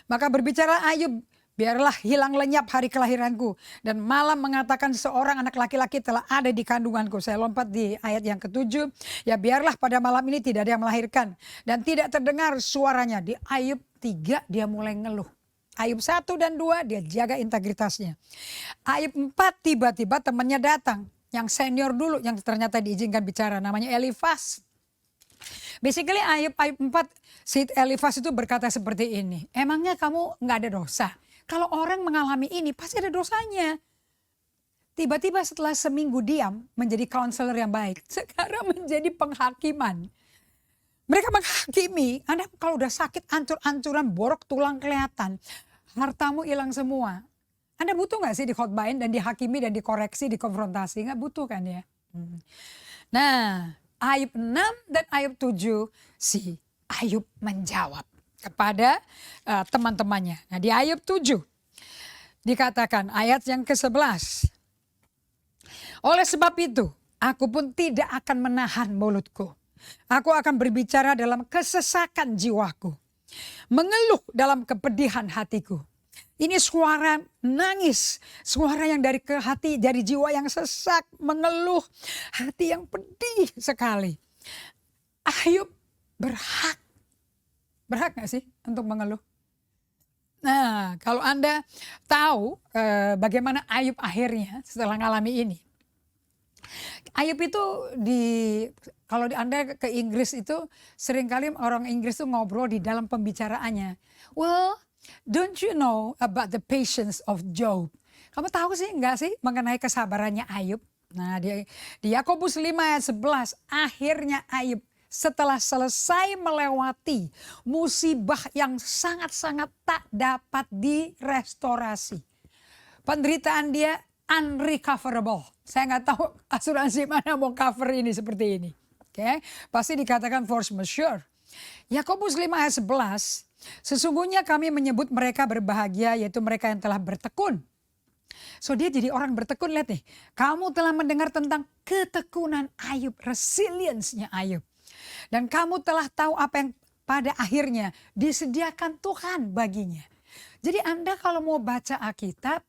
Maka berbicara Ayub, biarlah hilang lenyap hari kelahiranku. Dan malam mengatakan seorang anak laki-laki telah ada di kandunganku. Saya lompat di ayat yang ke-7. Ya biarlah pada malam ini tidak ada yang melahirkan. Dan tidak terdengar suaranya. Di Ayub 3 dia mulai ngeluh. Ayub 1 dan 2 dia jaga integritasnya. Ayub 4 tiba-tiba temannya datang. Yang senior dulu yang ternyata diizinkan bicara namanya Elifas. Basically Ayub 4 si Elifas itu berkata seperti ini. Emangnya kamu gak ada dosa? Kalau orang mengalami ini pasti ada dosanya. Tiba-tiba setelah seminggu diam menjadi counselor yang baik. Sekarang menjadi penghakiman. Mereka menghakimi. Anda kalau udah sakit ancur-ancuran borok tulang kelihatan. Hartamu hilang semua. Anda butuh gak sih dikhotbahin dan dihakimi dan dikoreksi, dikonfrontasi? Gak butuh kan ya? Nah, Ayub 6 dan Ayub 7, si Ayub menjawab kepada teman-temannya. Nah di Ayub 7, dikatakan ayat yang ke-11. Oleh sebab itu, aku pun tidak akan menahan mulutku. Aku akan berbicara dalam kesesakan jiwaku. Mengeluh dalam kepedihan hatiku. Ini suara nangis, suara yang dari ke hati, dari jiwa yang sesak, mengeluh, hati yang pedih sekali. Ayub berhak gak sih untuk mengeluh? Nah, kalau Anda tahu bagaimana Ayub akhirnya setelah mengalami ini. Ayub itu kalau Anda ke Inggris itu seringkali orang Inggris itu ngobrol di dalam pembicaraannya. Well, don't you know about the patience of Job? Kamu tahu sih enggak sih mengenai kesabarannya Ayub? Nah di Yakobus 5 ayat 11 akhirnya Ayub setelah selesai melewati musibah yang sangat-sangat tak dapat direstorasi. penderitaan dia unrecoverable. Saya nggak tahu asuransi mana mau cover ini seperti ini. Oke, pasti dikatakan force majeure. Yakobus 5 ayat 11, sesungguhnya kami menyebut mereka berbahagia, yaitu mereka yang telah bertekun. So dia jadi orang bertekun, lihat nih. Kamu telah mendengar tentang ketekunan Ayub, resilience-nya Ayub. Dan kamu telah tahu apa yang pada akhirnya disediakan Tuhan baginya. Jadi Anda kalau mau baca Alkitab,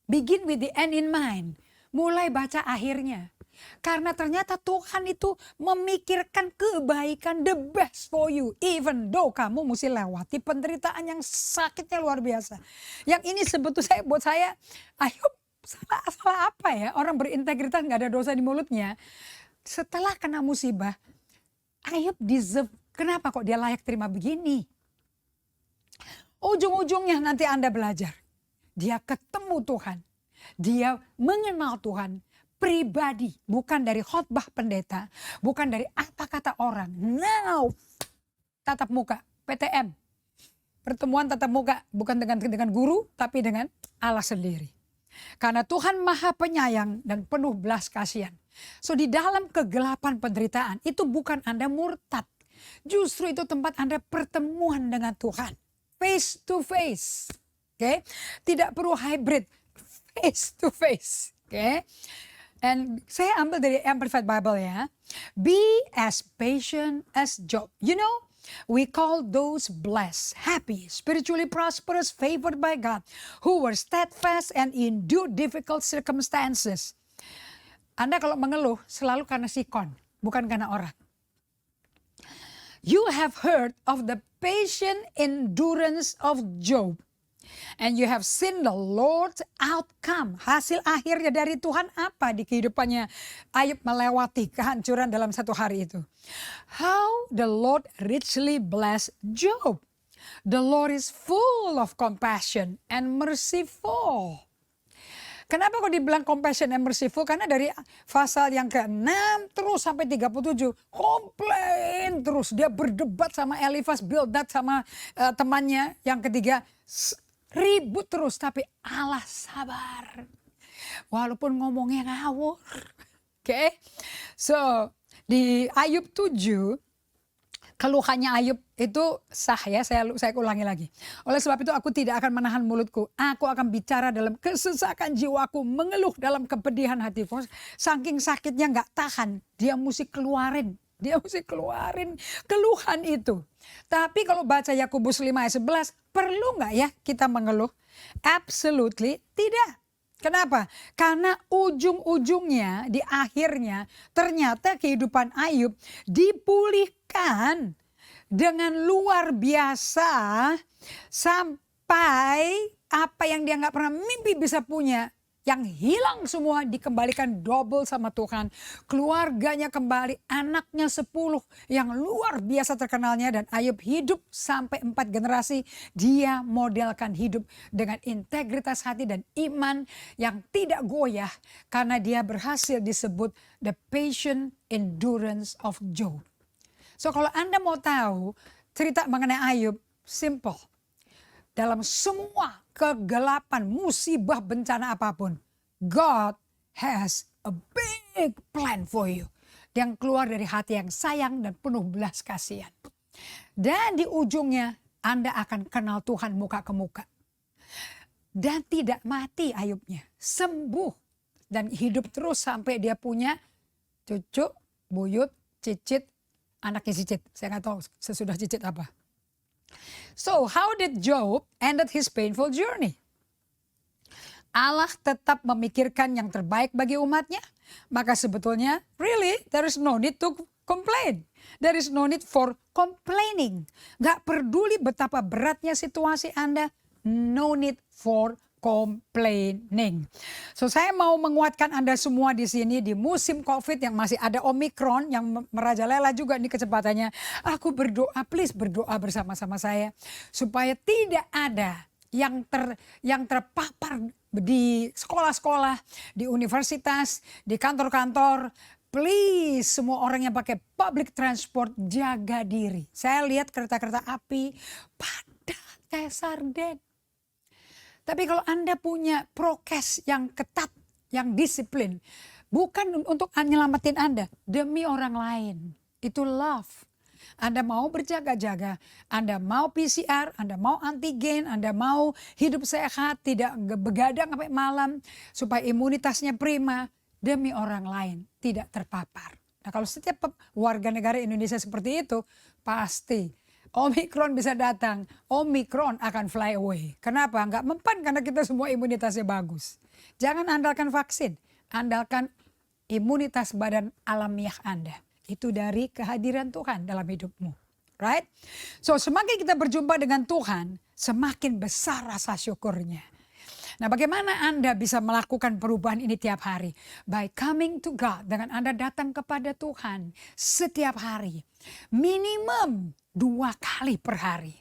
begin with the end in mind. Mulai baca akhirnya. Karena ternyata Tuhan itu memikirkan kebaikan, the best for you. Even though kamu mesti lewati penderitaan yang sakitnya luar biasa. Yang ini sebetulnya buat saya, Ayub salah apa ya? Orang berintegritas gak ada dosa di mulutnya. Setelah kena musibah, Ayub deserve. Kenapa kok dia layak terima begini? Ujung-ujungnya nanti Anda belajar. Dia ketemu Tuhan. Dia mengenal Tuhan pribadi. Bukan dari khotbah pendeta. Bukan dari apa kata orang. Now, tatap muka, PTM. Pertemuan tatap muka. Bukan dengan guru, tapi dengan Allah sendiri. Karena Tuhan maha penyayang dan penuh belas kasihan. So di dalam kegelapan penderitaan, itu bukan Anda murtad. Justru itu tempat Anda pertemuan dengan Tuhan. Face to face. Okay? Tidak perlu hybrid. Face to face. Okay? And saya ambil dari Amplified Bible ya. Be as patient as Job. You know, we call those blessed, happy, spiritually prosperous, favored by God, who were steadfast and endured difficult circumstances. Anda kalau mengeluh selalu karena sikon, bukan karena orang. You have heard of the patient endurance of Job. And you have seen the Lord's outcome. Hasil akhirnya dari Tuhan apa di kehidupannya Ayub melewati kehancuran dalam satu hari itu. How the Lord richly blessed Job. The Lord is full of compassion and merciful. Kenapa kok dibilang compassion and merciful? Karena dari pasal yang ke-6 terus sampai 37 komplain terus. Dia berdebat sama Elifas, Bildad sama temannya yang ketiga. Ribut terus tapi Allah sabar. Walaupun ngomongnya ngawur. Oke. So di Ayub 7 keluhannya Ayub itu sah ya, saya ulangi lagi. Oleh sebab itu aku tidak akan menahan mulutku. Aku akan bicara dalam kesesakan jiwaku, mengeluh dalam kepedihan hatiku. Saking sakitnya gak tahan, dia mesti keluarin. Dia mesti keluarin keluhan itu. Tapi kalau baca Yakobus 5 ayat 11, perlu gak ya kita mengeluh? Absolutely tidak. Kenapa? Karena ujung-ujungnya di akhirnya ternyata kehidupan Ayub dipulihkan dengan luar biasa sampai apa yang dia nggak pernah mimpi bisa punya. Yang hilang semua dikembalikan double sama Tuhan. Keluarganya kembali, anaknya 10 yang luar biasa terkenalnya. Dan Ayub hidup sampai 4 generasi. Dia modelkan hidup dengan integritas hati dan iman yang tidak goyah. Karena dia berhasil disebut the patient endurance of Job. So kalau Anda mau tahu cerita mengenai Ayub, simple. Dalam semua kegelapan, musibah, bencana apapun, God has a big plan for you. Yang keluar dari hati yang sayang dan penuh belas kasihan. Dan di ujungnya Anda akan kenal Tuhan muka ke muka. Dan tidak mati Ayubnya, sembuh. Dan hidup terus sampai dia punya cucu, buyut, cicit, anaknya cicit. Saya nggak tahu sesudah cicit apa. So how did Job ended his painful journey? Allah tetap memikirkan yang terbaik bagi umatnya. Maka sebetulnya really there is no need to complain. There is no need for complaining. Gak peduli betapa beratnya situasi Anda. No need for complaining. So saya mau menguatkan Anda semua di sini di musim COVID yang masih ada Omicron yang merajalela juga nih kecepatannya. Aku berdoa, please berdoa bersama-sama saya supaya tidak ada yang terpapar di sekolah-sekolah, di universitas, di kantor-kantor. Please semua orang yang pakai public transport jaga diri. Saya lihat kereta-kereta api padat kayak sarden. Tapi kalau Anda punya prokes yang ketat, yang disiplin, bukan untuk nyelamatin Anda, demi orang lain. Itu love. Anda mau berjaga-jaga, Anda mau PCR, Anda mau antigen, Anda mau hidup sehat, tidak begadang sampai malam, supaya imunitasnya prima, demi orang lain, tidak terpapar. Nah kalau setiap warga negara Indonesia seperti itu, pasti Omikron bisa datang, Omikron akan fly away. Kenapa? Nggak mempan karena kita semua imunitasnya bagus. Jangan andalkan vaksin, andalkan imunitas badan alamiah Anda. Itu dari kehadiran Tuhan dalam hidupmu. Right? So semakin kita berjumpa dengan Tuhan, semakin besar rasa syukurnya. Nah bagaimana Anda bisa melakukan perubahan ini tiap hari? By coming to God, dengan Anda datang kepada Tuhan setiap hari. Minimum 2 kali per hari.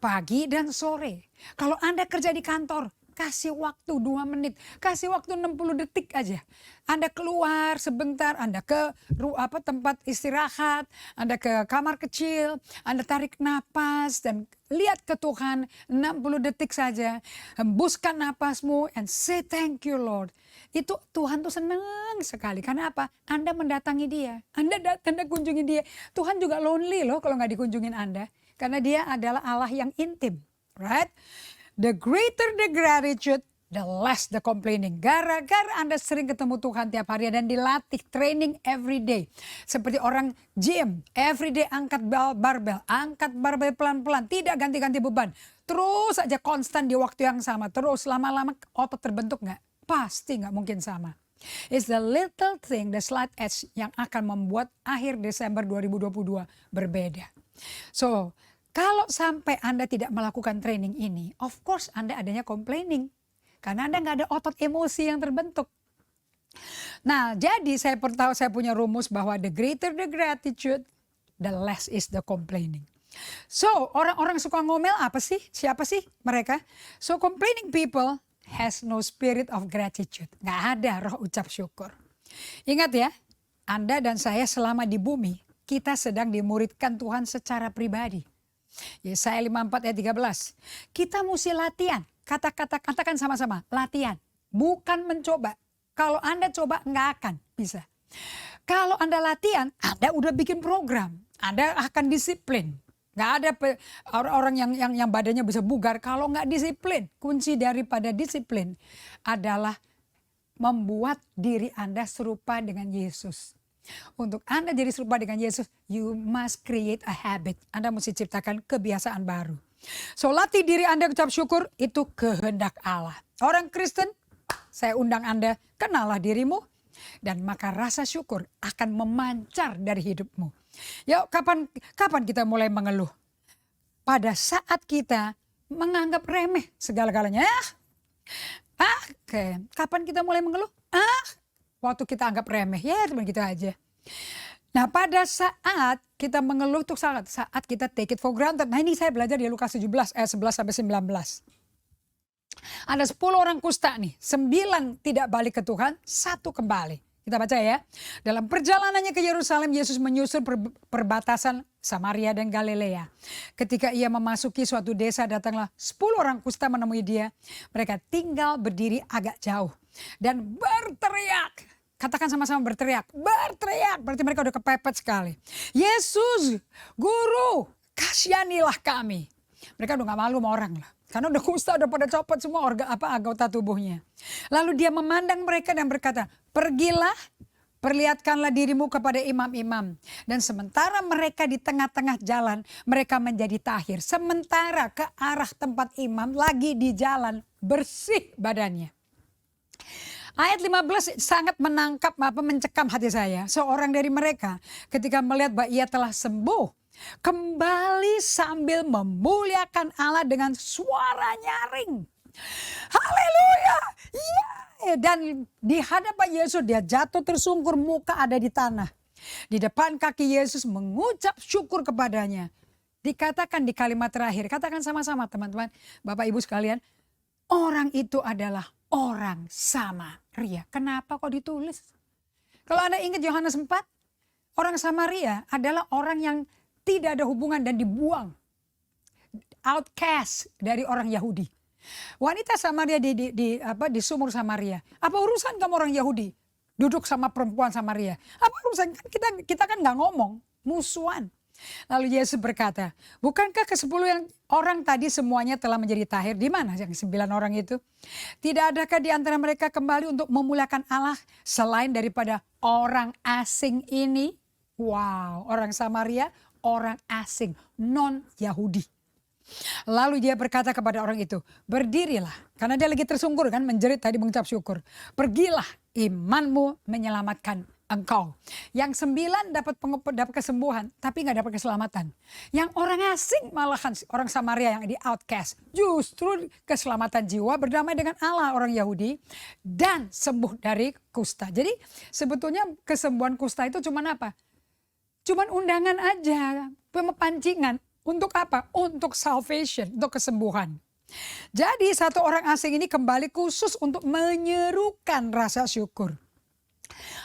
Pagi dan sore. Kalau Anda kerja di kantor, kasih waktu 2 menit, kasih waktu 60 detik aja. Anda keluar sebentar, Anda ke tempat istirahat, Anda ke kamar kecil, Anda tarik napas dan lihat ke Tuhan 60 detik saja. Hembuskan napasmu and say thank you Lord. Itu Tuhan tuh senang sekali. Karena apa? Anda mendatangi dia. Anda kunjungi dia. Tuhan juga lonely loh kalau nggak dikunjungin Anda. Karena dia adalah Allah yang intim. Right? The greater the gratitude, the less the complaining. Gara-gara Anda sering ketemu Tuhan tiap hari dan dilatih training every day. Seperti orang gym, every day angkat barbel pelan-pelan, tidak ganti-ganti beban. Terus aja konstan di waktu yang sama, terus lama-lama otot terbentuk nggak? Pasti nggak mungkin sama. It's the little thing, the slight edge yang akan membuat akhir Desember 2022 berbeda. So, kalau sampai Anda tidak melakukan training ini, of course Anda adanya complaining. Karena Anda nggak ada otot emosi yang terbentuk. Nah, jadi saya punya rumus bahwa the greater the gratitude, the less is the complaining. So, orang-orang suka ngomel apa sih? Siapa sih mereka? So, complaining people has no spirit of gratitude. Nggak ada roh ucap syukur. Ingat ya, Anda dan saya selama di bumi, kita sedang dimuridkan Tuhan secara pribadi. Yesaya 54 ayat 13. Kita mesti latihan. Katakan sama-sama, latihan. Bukan mencoba. Kalau Anda coba nggak akan bisa. Kalau Anda latihan, Anda udah bikin program. Anda akan disiplin. Nggak ada orang yang badannya bisa bugar kalau nggak disiplin. Kunci daripada disiplin adalah membuat diri Anda serupa dengan Yesus. Untuk Anda jadi serupa dengan Yesus, you must create a habit. Anda mesti ciptakan kebiasaan baru. So latih diri Anda ucap syukur, itu kehendak Allah. Orang Kristen, saya undang Anda, kenallah dirimu. Dan maka rasa syukur akan memancar dari hidupmu. Yuk, kapan kita mulai mengeluh? Pada saat kita menganggap remeh segala-galanya. Kapan kita mulai mengeluh? Waktu kita anggap remeh, ya cuma gitu aja. Nah pada saat kita mengeluh itu saat kita take it for granted. Nah ini saya belajar di Lukas 17 ayat 11 sampai 19. Ada 10 orang kusta nih, 9 tidak balik ke Tuhan, 1 kembali. Kita baca ya. Dalam perjalanannya ke Yerusalem, Yesus menyusur perbatasan Samaria dan Galilea. Ketika ia memasuki suatu desa, datanglah 10 orang kusta menemui dia. Mereka tinggal berdiri agak jauh dan berteriak. Katakan sama-sama berteriak. Berteriak, berarti mereka udah kepepet sekali. Yesus, Guru, kasihanilah kami. Mereka udah gak malu sama orang lah. Karena udah kusta, udah pada copot semua anggota tubuhnya. Lalu dia memandang mereka dan berkata, pergilah, perlihatkanlah dirimu kepada imam-imam. Dan sementara mereka di tengah-tengah jalan, mereka menjadi tahir. Sementara ke arah tempat imam lagi di jalan, bersih badannya. Ayat 15 sangat mencekam hati saya. Seorang dari mereka ketika melihat bahwa ia telah sembuh, kembali sambil memuliakan Allah dengan suara nyaring. Haleluya! Yeah. Dan di hadapan Yesus dia jatuh tersungkur, muka ada di tanah. Di depan kaki Yesus mengucap syukur kepadanya. Dikatakan di kalimat terakhir, katakan sama-sama teman-teman, Bapak Ibu sekalian, orang itu adalah orang Samaria. Kenapa kok ditulis? Kalau Anda ingat Yohanes 4, orang Samaria adalah orang yang tidak ada hubungan dan dibuang. Outcast dari orang Yahudi. Wanita Samaria di sumur Samaria. Apa urusan kamu orang Yahudi duduk sama perempuan Samaria? Apa urusan, kan kita kan nggak ngomong, musuhan. Lalu Yesus berkata, bukankah ke-10 yang orang tadi semuanya telah menjadi tahir? Di mana yang 9 orang itu? Tidak adakah di antara mereka kembali untuk memuliakan Allah selain daripada orang asing ini? Wow, orang Samaria, orang asing, non-Yahudi. Lalu dia berkata kepada orang itu, berdirilah. Karena dia lagi tersungkur kan, menjerit tadi mengucap syukur. Pergilah, imanmu menyelamatkan engkau. Yang 9 dapat kesembuhan, tapi nggak dapat keselamatan. Yang orang asing malahan orang Samaria yang di outcast, justru keselamatan jiwa, berdamai dengan Allah orang Yahudi, dan sembuh dari kusta. Jadi sebetulnya kesembuhan kusta itu cuman apa? Cuman undangan aja, pancingan. Untuk apa? Untuk salvation, untuk kesembuhan. Jadi satu orang asing ini kembali khusus untuk menyerukan rasa syukur.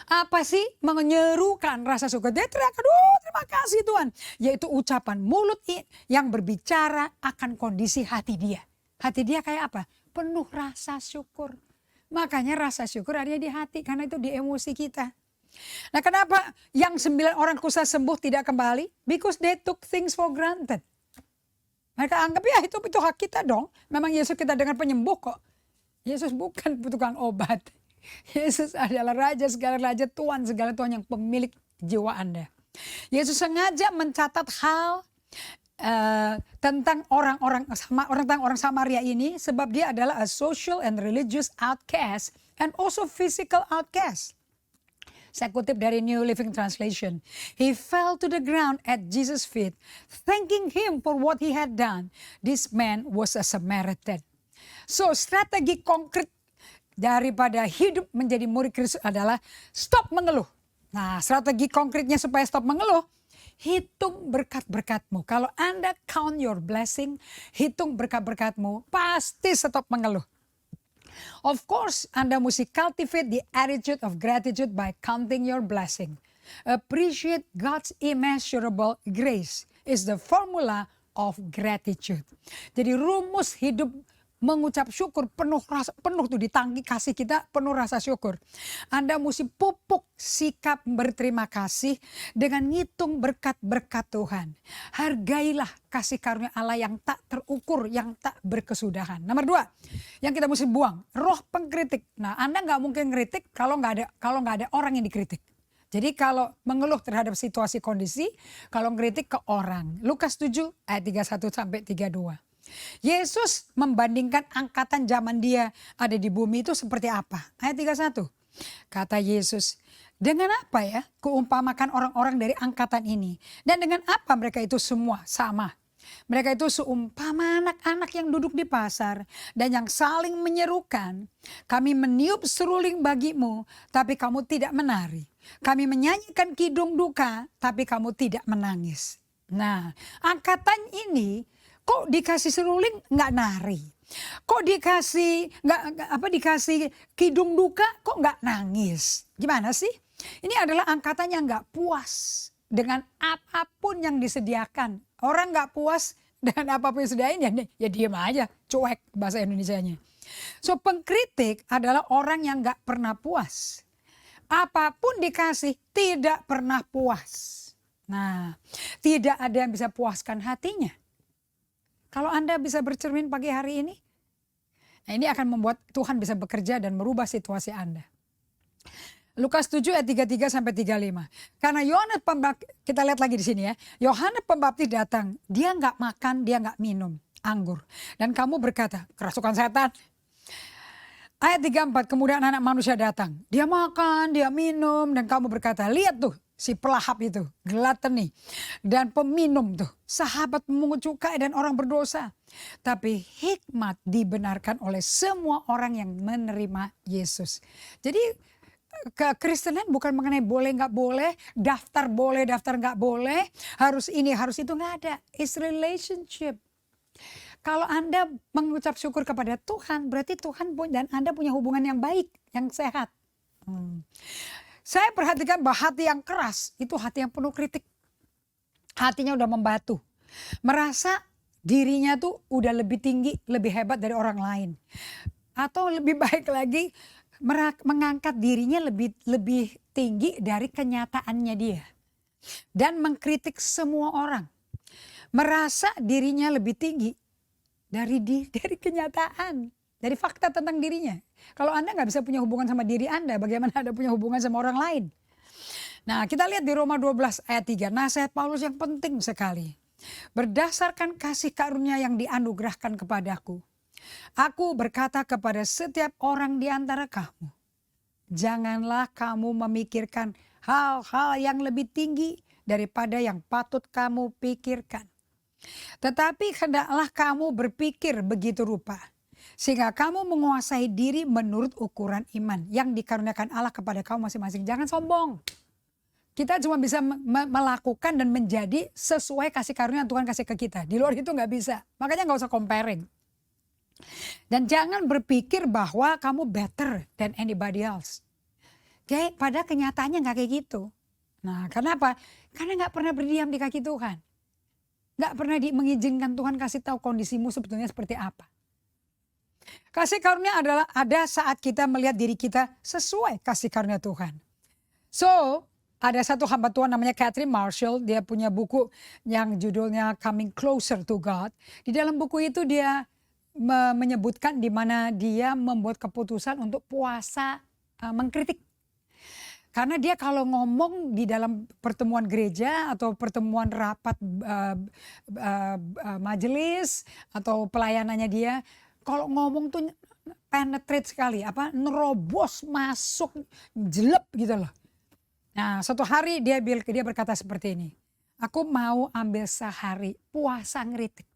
Apa sih menyerukan rasa syukur? Dia teriak, aduh terima kasih Tuhan. Yaitu ucapan mulut yang berbicara akan kondisi hati dia. Hati dia kayak apa? Penuh rasa syukur. Makanya rasa syukur ada di hati, karena itu di emosi kita. Nah kenapa yang 9 orang kusta sembuh tidak kembali? Because they took things for granted. Mereka anggap ya itu hak kita dong. Memang Yesus kita dengar penyembuh kok. Yesus bukan tukang obat. Yesus adalah Raja segala Raja, Tuhan segala Tuhan, yang pemilik jiwa Anda. Yesus sengaja mencatat hal tentang orang Samaria ini, sebab dia adalah a social and religious outcast and also physical outcast. Saya kutip dari New Living Translation. He fell to the ground at Jesus' feet, thanking him for what he had done. This man was a Samaritan. So strategi konkret daripada hidup menjadi murid Kristus adalah stop mengeluh. Nah, strategi konkretnya supaya stop mengeluh, hitung berkat-berkatmu. Kalau Anda count your blessing, hitung berkat-berkatmu, pasti stop mengeluh. Of course, Anda mesti cultivate the attitude of gratitude by counting your blessing. Appreciate God's immeasurable grace is the formula of gratitude. Jadi rumus hidup mengucap syukur penuh tuh di tangki kasih kita, penuh rasa syukur. Anda mesti pupuk sikap berterima kasih dengan ngitung berkat-berkat Tuhan. Hargailah kasih karunia Allah yang tak terukur, yang tak berkesudahan. Nomor 2, yang kita mesti buang, roh pengkritik. Nah, Anda nggak mungkin kritik kalau nggak ada orang yang dikritik. Jadi kalau mengeluh terhadap situasi kondisi, kalau kritik ke orang. Lukas 7 ayat 31 sampai 32. Yesus membandingkan angkatan zaman dia ada di bumi itu seperti apa? Ayat 31. Kata Yesus, dengan apa ya kuumpamakan orang-orang dari angkatan ini? Dan dengan apa mereka itu semua sama? Mereka itu seumpama anak-anak yang duduk di pasar dan yang saling menyerukan. Kami meniup seruling bagimu, tapi kamu tidak menari. Kami menyanyikan kidung duka, tapi kamu tidak menangis. Nah, angkatan ini kok dikasih seruling nggak nari? Kok dikasih dikasih kidung duka kok nggak nangis? Gimana sih? Ini adalah angkatan yang nggak puas dengan apapun yang disediakan. Orang nggak puas dengan apapun yang disediain ya diem aja, cuek bahasa Indonesianya. So pengkritik adalah orang yang nggak pernah puas. Apapun dikasih tidak pernah puas. Nah, tidak ada yang bisa puaskan hatinya. Kalau Anda bisa bercermin pagi hari ini, nah ini akan membuat Tuhan bisa bekerja dan merubah situasi Anda. Lukas 7 ayat 33 sampai 35. Karena Yohanes Pembaptis, kita lihat lagi di sini ya. Yohanes Pembaptis datang, dia nggak makan, dia nggak minum anggur. Dan kamu berkata, kerasukan setan. Ayat 34, kemudian anak manusia datang. Dia makan, dia minum, dan kamu berkata, lihat tuh si pelahap itu, gluttony, dan peminum tuh, sahabat memungut cukai dan orang berdosa. Tapi hikmat dibenarkan oleh semua orang yang menerima Yesus. Jadi kekristenan bukan mengenai boleh nggak boleh, daftar nggak boleh, harus ini harus itu, nggak ada. It's relationship. Kalau Anda mengucap syukur kepada Tuhan, berarti Tuhan dan Anda punya hubungan yang baik, yang sehat. Saya perhatikan bahwa hati yang keras itu hati yang penuh kritik. Hatinya udah membatu. Merasa dirinya tuh udah lebih tinggi, lebih hebat dari orang lain. Atau lebih baik lagi mengangkat dirinya lebih tinggi dari kenyataannya dia. Dan mengkritik semua orang. Merasa dirinya lebih tinggi dari kenyataan, dari fakta tentang dirinya. Kalau Anda nggak bisa punya hubungan sama diri Anda, bagaimana Anda punya hubungan sama orang lain? Nah, kita lihat di Roma 12 ayat 3, nasihat Paulus yang penting sekali. Berdasarkan kasih karunia yang dianugerahkan kepadaku, aku berkata kepada setiap orang di antara kamu, janganlah kamu memikirkan hal-hal yang lebih tinggi daripada yang patut kamu pikirkan. Tetapi hendaklah kamu berpikir begitu rupa, sehingga kamu menguasai diri menurut ukuran iman yang dikaruniakan Allah kepada kamu masing-masing. Jangan sombong. Kita cuma bisa melakukan dan menjadi sesuai kasih karunia yang Tuhan kasih ke kita. Di luar itu nggak bisa. Makanya nggak usah comparing. Dan jangan berpikir bahwa kamu better than anybody else. Oke, pada kenyataannya nggak kayak gitu. Nah, kenapa? Karena nggak pernah berdiam di kaki Tuhan. Nggak pernah mengizinkan Tuhan kasih tahu kondisimu sebetulnya seperti apa. Kasih karunia adalah ada saat kita melihat diri kita sesuai kasih karunia Tuhan. So, ada satu hamba Tuhan namanya Catherine Marshall, dia punya buku yang judulnya Coming Closer to God. Di dalam buku itu dia menyebutkan di mana dia membuat keputusan untuk puasa mengkritik. Karena dia kalau ngomong di dalam pertemuan gereja atau pertemuan rapat majelis atau pelayanannya dia, kalau ngomong tuh penetrate sekali, nerobos masuk jelek gitu loh. Nah, suatu hari dia berkata seperti ini, aku mau ambil sehari puasa ngeritik.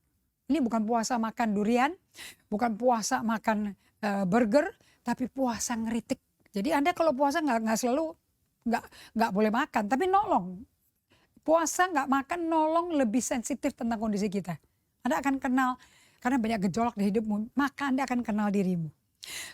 Ini bukan puasa makan durian, bukan puasa makan burger, tapi puasa ngeritik. Jadi Anda kalau puasa nggak selalu nggak boleh makan, tapi nolong. Puasa nggak makan nolong lebih sensitif tentang kondisi kita. Anda akan kenal, karena banyak gejolak di hidupmu, maka Anda akan kenal dirimu.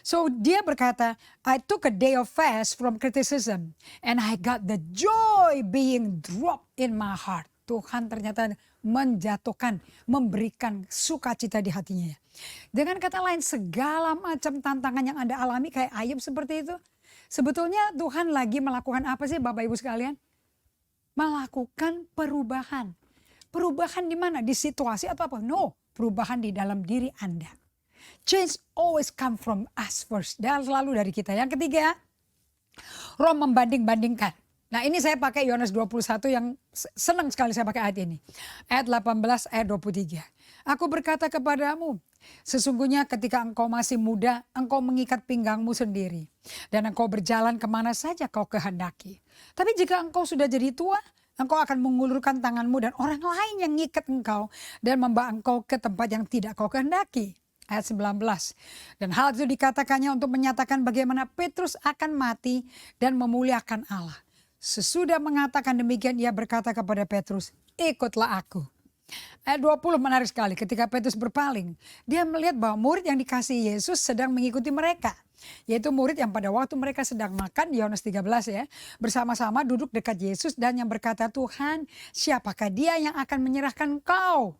So dia berkata, I took a day of fast from criticism and I got the joy being dropped in my heart. Tuhan ternyata menjatuhkan, memberikan sukacita di hatinya. Dengan kata lain, segala macam tantangan yang Anda alami kayak Ayub seperti itu. Sebetulnya Tuhan lagi melakukan apa sih Bapak Ibu sekalian? Melakukan perubahan. Perubahan di mana? Di situasi atau apa? No, perubahan di dalam diri Anda. Change always come from us first. Dan selalu dari kita. Yang ketiga, Roh membanding-bandingkan. Nah, ini saya pakai Yohanes 21 yang senang sekali saya pakai ayat ini. Ayat 18, ayat 23. Aku berkata kepadamu, sesungguhnya ketika engkau masih muda, engkau mengikat pinggangmu sendiri. Dan engkau berjalan kemana saja kau kehendaki. Tapi jika engkau sudah jadi tua, engkau akan mengulurkan tanganmu dan orang lain yang ngikat engkau dan membawa engkau ke tempat yang tidak kau kehendaki. Ayat 19. Dan hal itu dikatakannya untuk menyatakan bagaimana Petrus akan mati dan memuliakan Allah. Sesudah mengatakan demikian, ia berkata kepada Petrus, ikutlah aku. Ayat 20 menarik sekali. Ketika Petrus berpaling, dia melihat bahwa murid yang dikasihi Yesus sedang mengikuti mereka. Yaitu murid yang pada waktu mereka sedang makan, Yohanes 13 ya, bersama-sama duduk dekat Yesus dan yang berkata, Tuhan, siapakah dia yang akan menyerahkan engkau?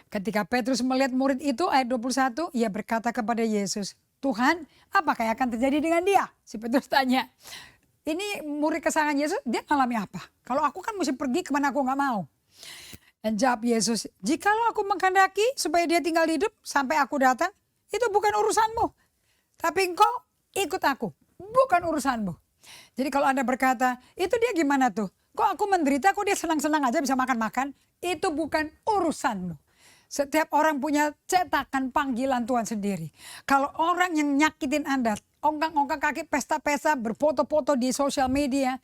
Ketika Petrus melihat murid itu, ayat 21, ia berkata kepada Yesus, Tuhan, apakah yang akan terjadi dengan dia? Si Petrus tanya. Ini murid kesayangan Yesus, dia ngalami apa? Kalau aku kan mesti pergi kemana aku gak mau. Dan jawab Yesus, jikalau aku menghendaki supaya dia tinggal hidup sampai aku datang, itu bukan urusanmu. Tapi engkau ikut aku, bukan urusanmu. Jadi kalau Anda berkata, itu dia gimana tuh? Kok aku menderita, kok dia senang-senang aja bisa makan-makan? Itu bukan urusanmu. Setiap orang punya cetakan panggilan Tuhan sendiri. Kalau orang yang nyakitin Anda, ongkang-ongkang kaki, pesta-pesta, berfoto-foto di sosial media.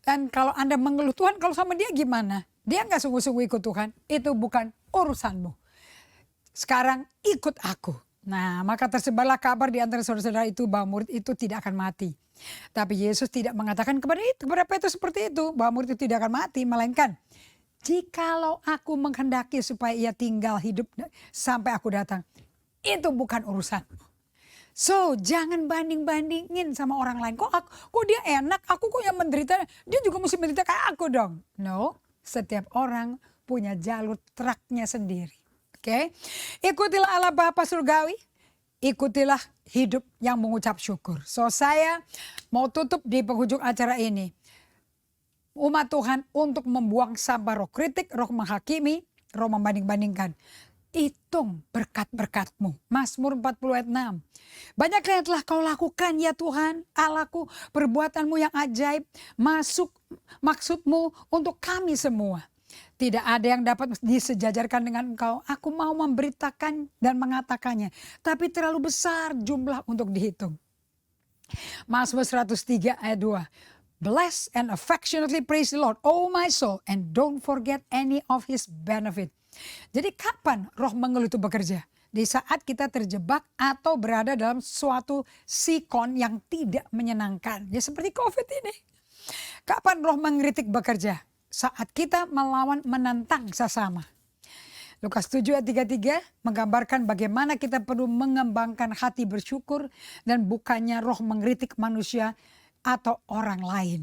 Dan kalau Anda mengeluh, Tuhan kalau sama dia gimana? Dia gak sungguh-sungguh ikut Tuhan. Itu bukan urusanmu. Sekarang ikut aku. Nah, maka tersebarlah kabar di antara saudara-saudara itu bahwa murid itu tidak akan mati. Tapi Yesus tidak mengatakan kepada Petrus seperti itu, bahwa murid itu tidak akan mati. Melainkan, jikalau aku menghendaki supaya ia tinggal hidup sampai aku datang, itu bukan urusanmu. So, jangan banding-bandingin sama orang lain. Kok dia enak, aku kok yang menderita, dia juga mesti menderita kayak aku dong. No, setiap orang punya jalur truknya sendiri. Oke. Ikutilah Allah Bapa Surgawi. Ikutilah hidup yang mengucap syukur. So saya mau tutup di penghujung acara ini. Umat Tuhan untuk membuang sampah roh kritik, roh menghakimi, roh membanding-bandingkan. Hitung berkat-berkatmu. Mazmur 40 ayat 6. Banyak yang telah kau lakukan ya Tuhan, Allahku, perbuatanmu yang ajaib, maksudmu untuk kami semua. Tidak ada yang dapat disejajarkan dengan engkau. Aku mau memberitakan dan mengatakannya. Tapi terlalu besar jumlah untuk dihitung. Mazmur 103 ayat 2. Bless and affectionately praise the Lord, oh my soul, and don't forget any of his benefit. Jadi kapan roh mengeluh itu bekerja? Di saat kita terjebak atau berada dalam suatu sikon yang tidak menyenangkan. Ya seperti COVID ini. Kapan roh mengkritik bekerja? Saat kita melawan menantang sesama. Lukas 7 ayat 33 menggambarkan bagaimana kita perlu mengembangkan hati bersyukur dan bukannya roh mengkritik manusia atau orang lain.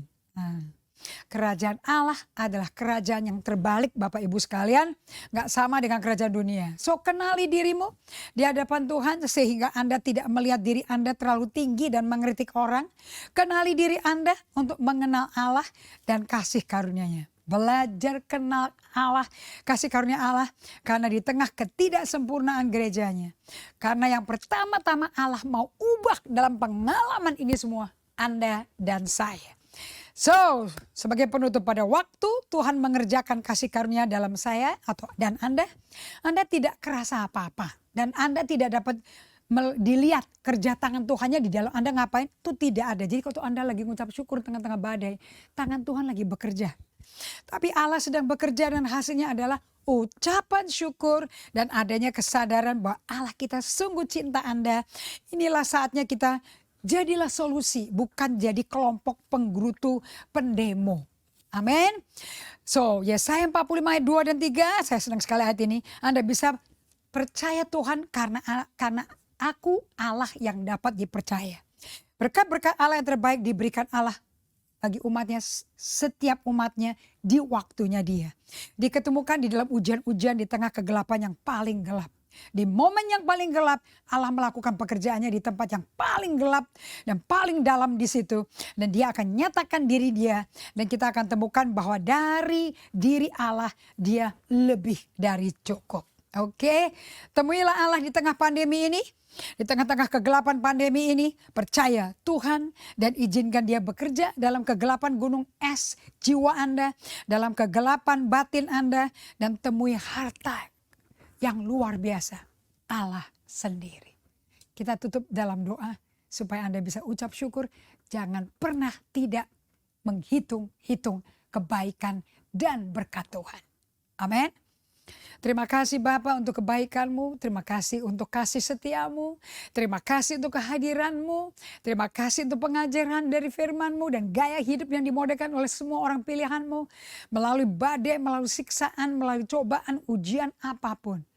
Kerajaan Allah adalah kerajaan yang terbalik Bapak Ibu sekalian. Gak sama dengan kerajaan dunia. So kenali dirimu di hadapan Tuhan sehingga Anda tidak melihat diri Anda terlalu tinggi dan mengkritik orang. Kenali diri Anda untuk mengenal Allah dan kasih karunia-Nya. Belajar kenal Allah, kasih karunia Allah. Karena di tengah ketidaksempurnaan gerejanya. Karena yang pertama-tama Allah mau ubah dalam pengalaman ini semua. Anda dan saya. So, sebagai penutup pada waktu Tuhan mengerjakan kasih karunia dalam saya atau dan Anda tidak kerasa apa-apa. Dan Anda tidak dapat dilihat kerja tangan Tuhannya di dalam Anda ngapain, itu tidak ada. Jadi kalau Anda lagi mengucap syukur tengah-tengah badai, tangan Tuhan lagi bekerja. Tapi Allah sedang bekerja dan hasilnya adalah ucapan syukur dan adanya kesadaran bahwa Allah kita sungguh cinta Anda. Inilah saatnya kita jadilah solusi, bukan jadi kelompok penggerutu pendemo. Amin. So, Yesaya 45 ayat 2 dan 3, saya senang sekali ayat ini. Anda bisa percaya Tuhan karena aku Allah yang dapat dipercaya. Berkat-berkat Allah yang terbaik diberikan Allah bagi umatnya, setiap umatnya di waktunya dia. Diketemukan di dalam ujian-ujian di tengah kegelapan yang paling gelap. Di momen yang paling gelap, Allah melakukan pekerjaannya di tempat yang paling gelap dan paling dalam di situ. Dan dia akan nyatakan diri dia. Dan kita akan temukan bahwa dari diri Allah, dia lebih dari cukup. Oke, temuilah Allah di tengah pandemi ini. Di tengah-tengah kegelapan pandemi ini, percaya Tuhan dan izinkan dia bekerja dalam kegelapan gunung es jiwa Anda. Dalam kegelapan batin Anda. Dan temui harta yang luar biasa, Allah sendiri. Kita tutup dalam doa supaya Anda bisa ucap syukur. Jangan pernah tidak menghitung-hitung kebaikan dan berkat Tuhan. Amin. Terima kasih Bapa untuk kebaikan-Mu. Terima kasih untuk kasih setiamu. Terima kasih untuk kehadiran-Mu. Terima kasih untuk pengajaran dari firman-Mu dan gaya hidup yang dimodelkan oleh semua orang pilihan-Mu. Melalui badai, melalui siksaan, melalui cobaan, ujian apapun.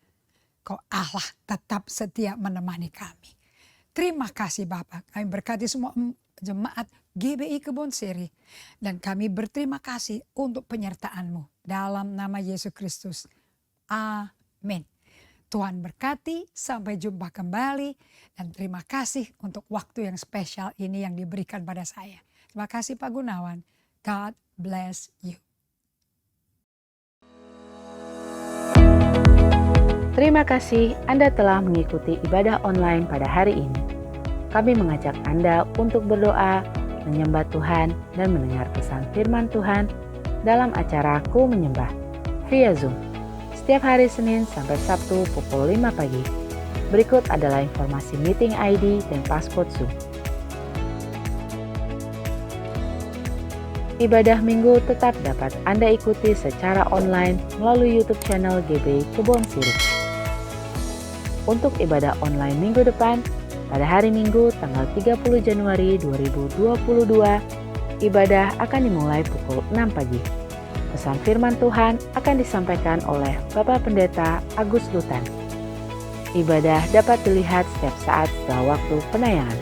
Kau Allah tetap setia menemani kami. Terima kasih Bapak. Kami berkati semua jemaat GBI Kebon Siri. Dan kami berterima kasih untuk penyertaan-Mu. Dalam nama Yesus Kristus. Amin. Tuhan berkati, sampai jumpa kembali. Dan terima kasih untuk waktu yang spesial ini yang diberikan pada saya. Terima kasih Pak Gunawan. God bless you. Terima kasih Anda telah mengikuti ibadah online pada hari ini. Kami mengajak Anda untuk berdoa, menyembah Tuhan, dan mendengar pesan firman Tuhan dalam acara Ku Menyembah via Zoom. Setiap hari Senin sampai Sabtu pukul 5 pagi. Berikut adalah informasi meeting ID dan password Zoom. Ibadah minggu tetap dapat Anda ikuti secara online melalui YouTube channel GBI Kebon Sirih. Untuk ibadah online minggu depan, pada hari Minggu tanggal 30 Januari 2022, ibadah akan dimulai pukul 6 pagi. Pesan firman Tuhan akan disampaikan oleh Bapak Pendeta Agus Lutan. Ibadah dapat dilihat setiap saat setelah waktu penayangan.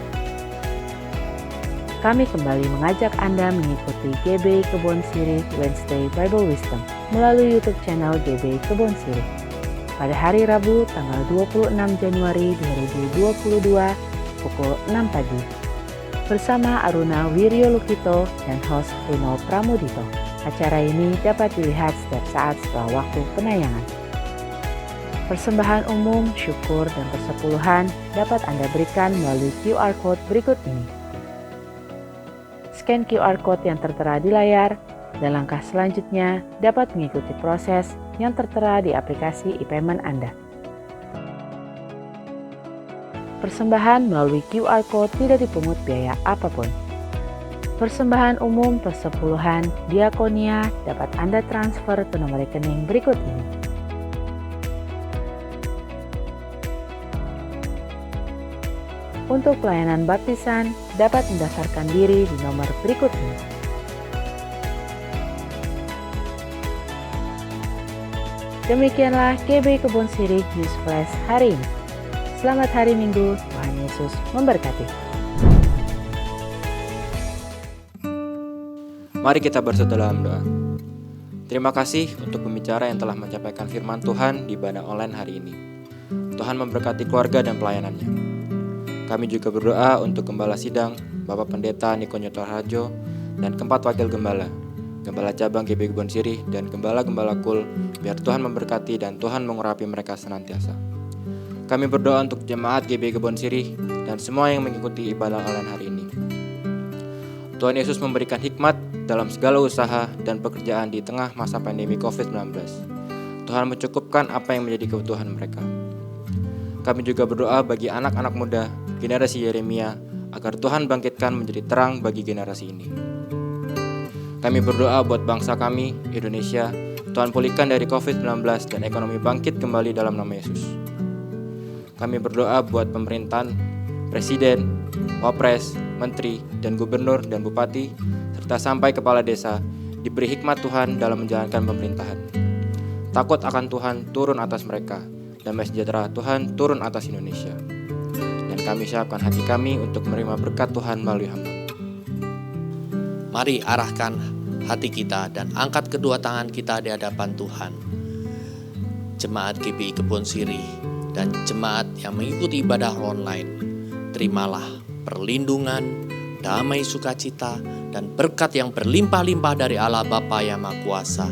Kami kembali mengajak Anda mengikuti GBI Kebon Sirih Wednesday Bible Wisdom melalui YouTube channel GBI Kebon Sirih. pada hari Rabu tanggal 26 Januari 2022 pukul 6 pagi bersama Aruna Wiryo Lukito dan host Rino Pramudito. Acara ini dapat dilihat setiap saat setelah waktu penayangan. Persembahan umum, syukur, dan persepuluhan dapat Anda berikan melalui QR Code berikut ini. Scan QR Code yang tertera di layar, dan langkah selanjutnya dapat mengikuti proses yang tertera di aplikasi e-payment Anda. Persembahan melalui QR Code tidak dipungut biaya apapun. Persembahan umum, persepuluhan, diakonia dapat Anda transfer ke nomor rekening berikut ini. Untuk pelayanan baptisan, dapat mendaftarkan diri di nomor berikut ini. Demikianlah GB Kebon Sirih News Flash hari ini. Selamat hari Minggu, Tuhan Yesus memberkati. Mari kita bersatu dalam doa. Terima kasih untuk pembicara yang telah menyampaikan firman Tuhan di ibadah online hari ini. Tuhan memberkati keluarga dan pelayanannya. Kami juga berdoa untuk Gembala Sidang, Bapak Pendeta Niko Nyotor Harjo, dan keempat wakil gembala, Gembala Cabang GB Kebon Sirih, dan Gembala-Gembala Kul, biar Tuhan memberkati dan Tuhan mengurapi mereka senantiasa. Kami berdoa untuk jemaat GB Kebon Sirih dan semua yang mengikuti ibadah online hari ini. Tuhan Yesus memberikan hikmat dalam segala usaha dan pekerjaan di tengah masa pandemi COVID-19. Tuhan mencukupkan apa yang menjadi kebutuhan mereka. Kami juga berdoa bagi anak-anak muda, generasi Yeremia, agar Tuhan bangkitkan menjadi terang bagi generasi ini. Kami berdoa buat bangsa kami, Indonesia, Tuhan pulihkan dari COVID-19 dan ekonomi bangkit kembali dalam nama Yesus. Kami berdoa buat pemerintahan, presiden, wapres, menteri, dan gubernur dan bupati, serta sampai kepala desa, diberi hikmat Tuhan dalam menjalankan pemerintahan. Takut akan Tuhan turun atas mereka, damai sejahtera Tuhan turun atas Indonesia. Dan kami siapkan hati kami untuk menerima berkat Tuhan melalui hamba. Mari arahkan hati kita dan angkat kedua tangan kita di hadapan Tuhan. Jemaat GBI Kebon Sirih dan jemaat yang mengikuti ibadah online, terimalah perlindungan, damai sukacita, dan berkat yang berlimpah-limpah dari Allah Bapa yang Maha Kuasa.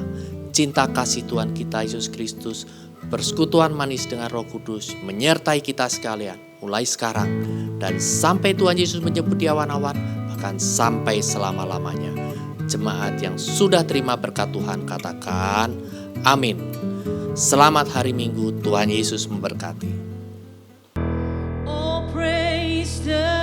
Cinta kasih Tuhan kita Yesus Kristus, persekutuan manis dengan Roh Kudus menyertai kita sekalian mulai sekarang dan sampai Tuhan Yesus menjemput di awan-awan, bahkan sampai selama-lamanya. Jemaat yang sudah terima berkat Tuhan katakan amin. Selamat hari Minggu, Tuhan Yesus memberkati. Oh, praise the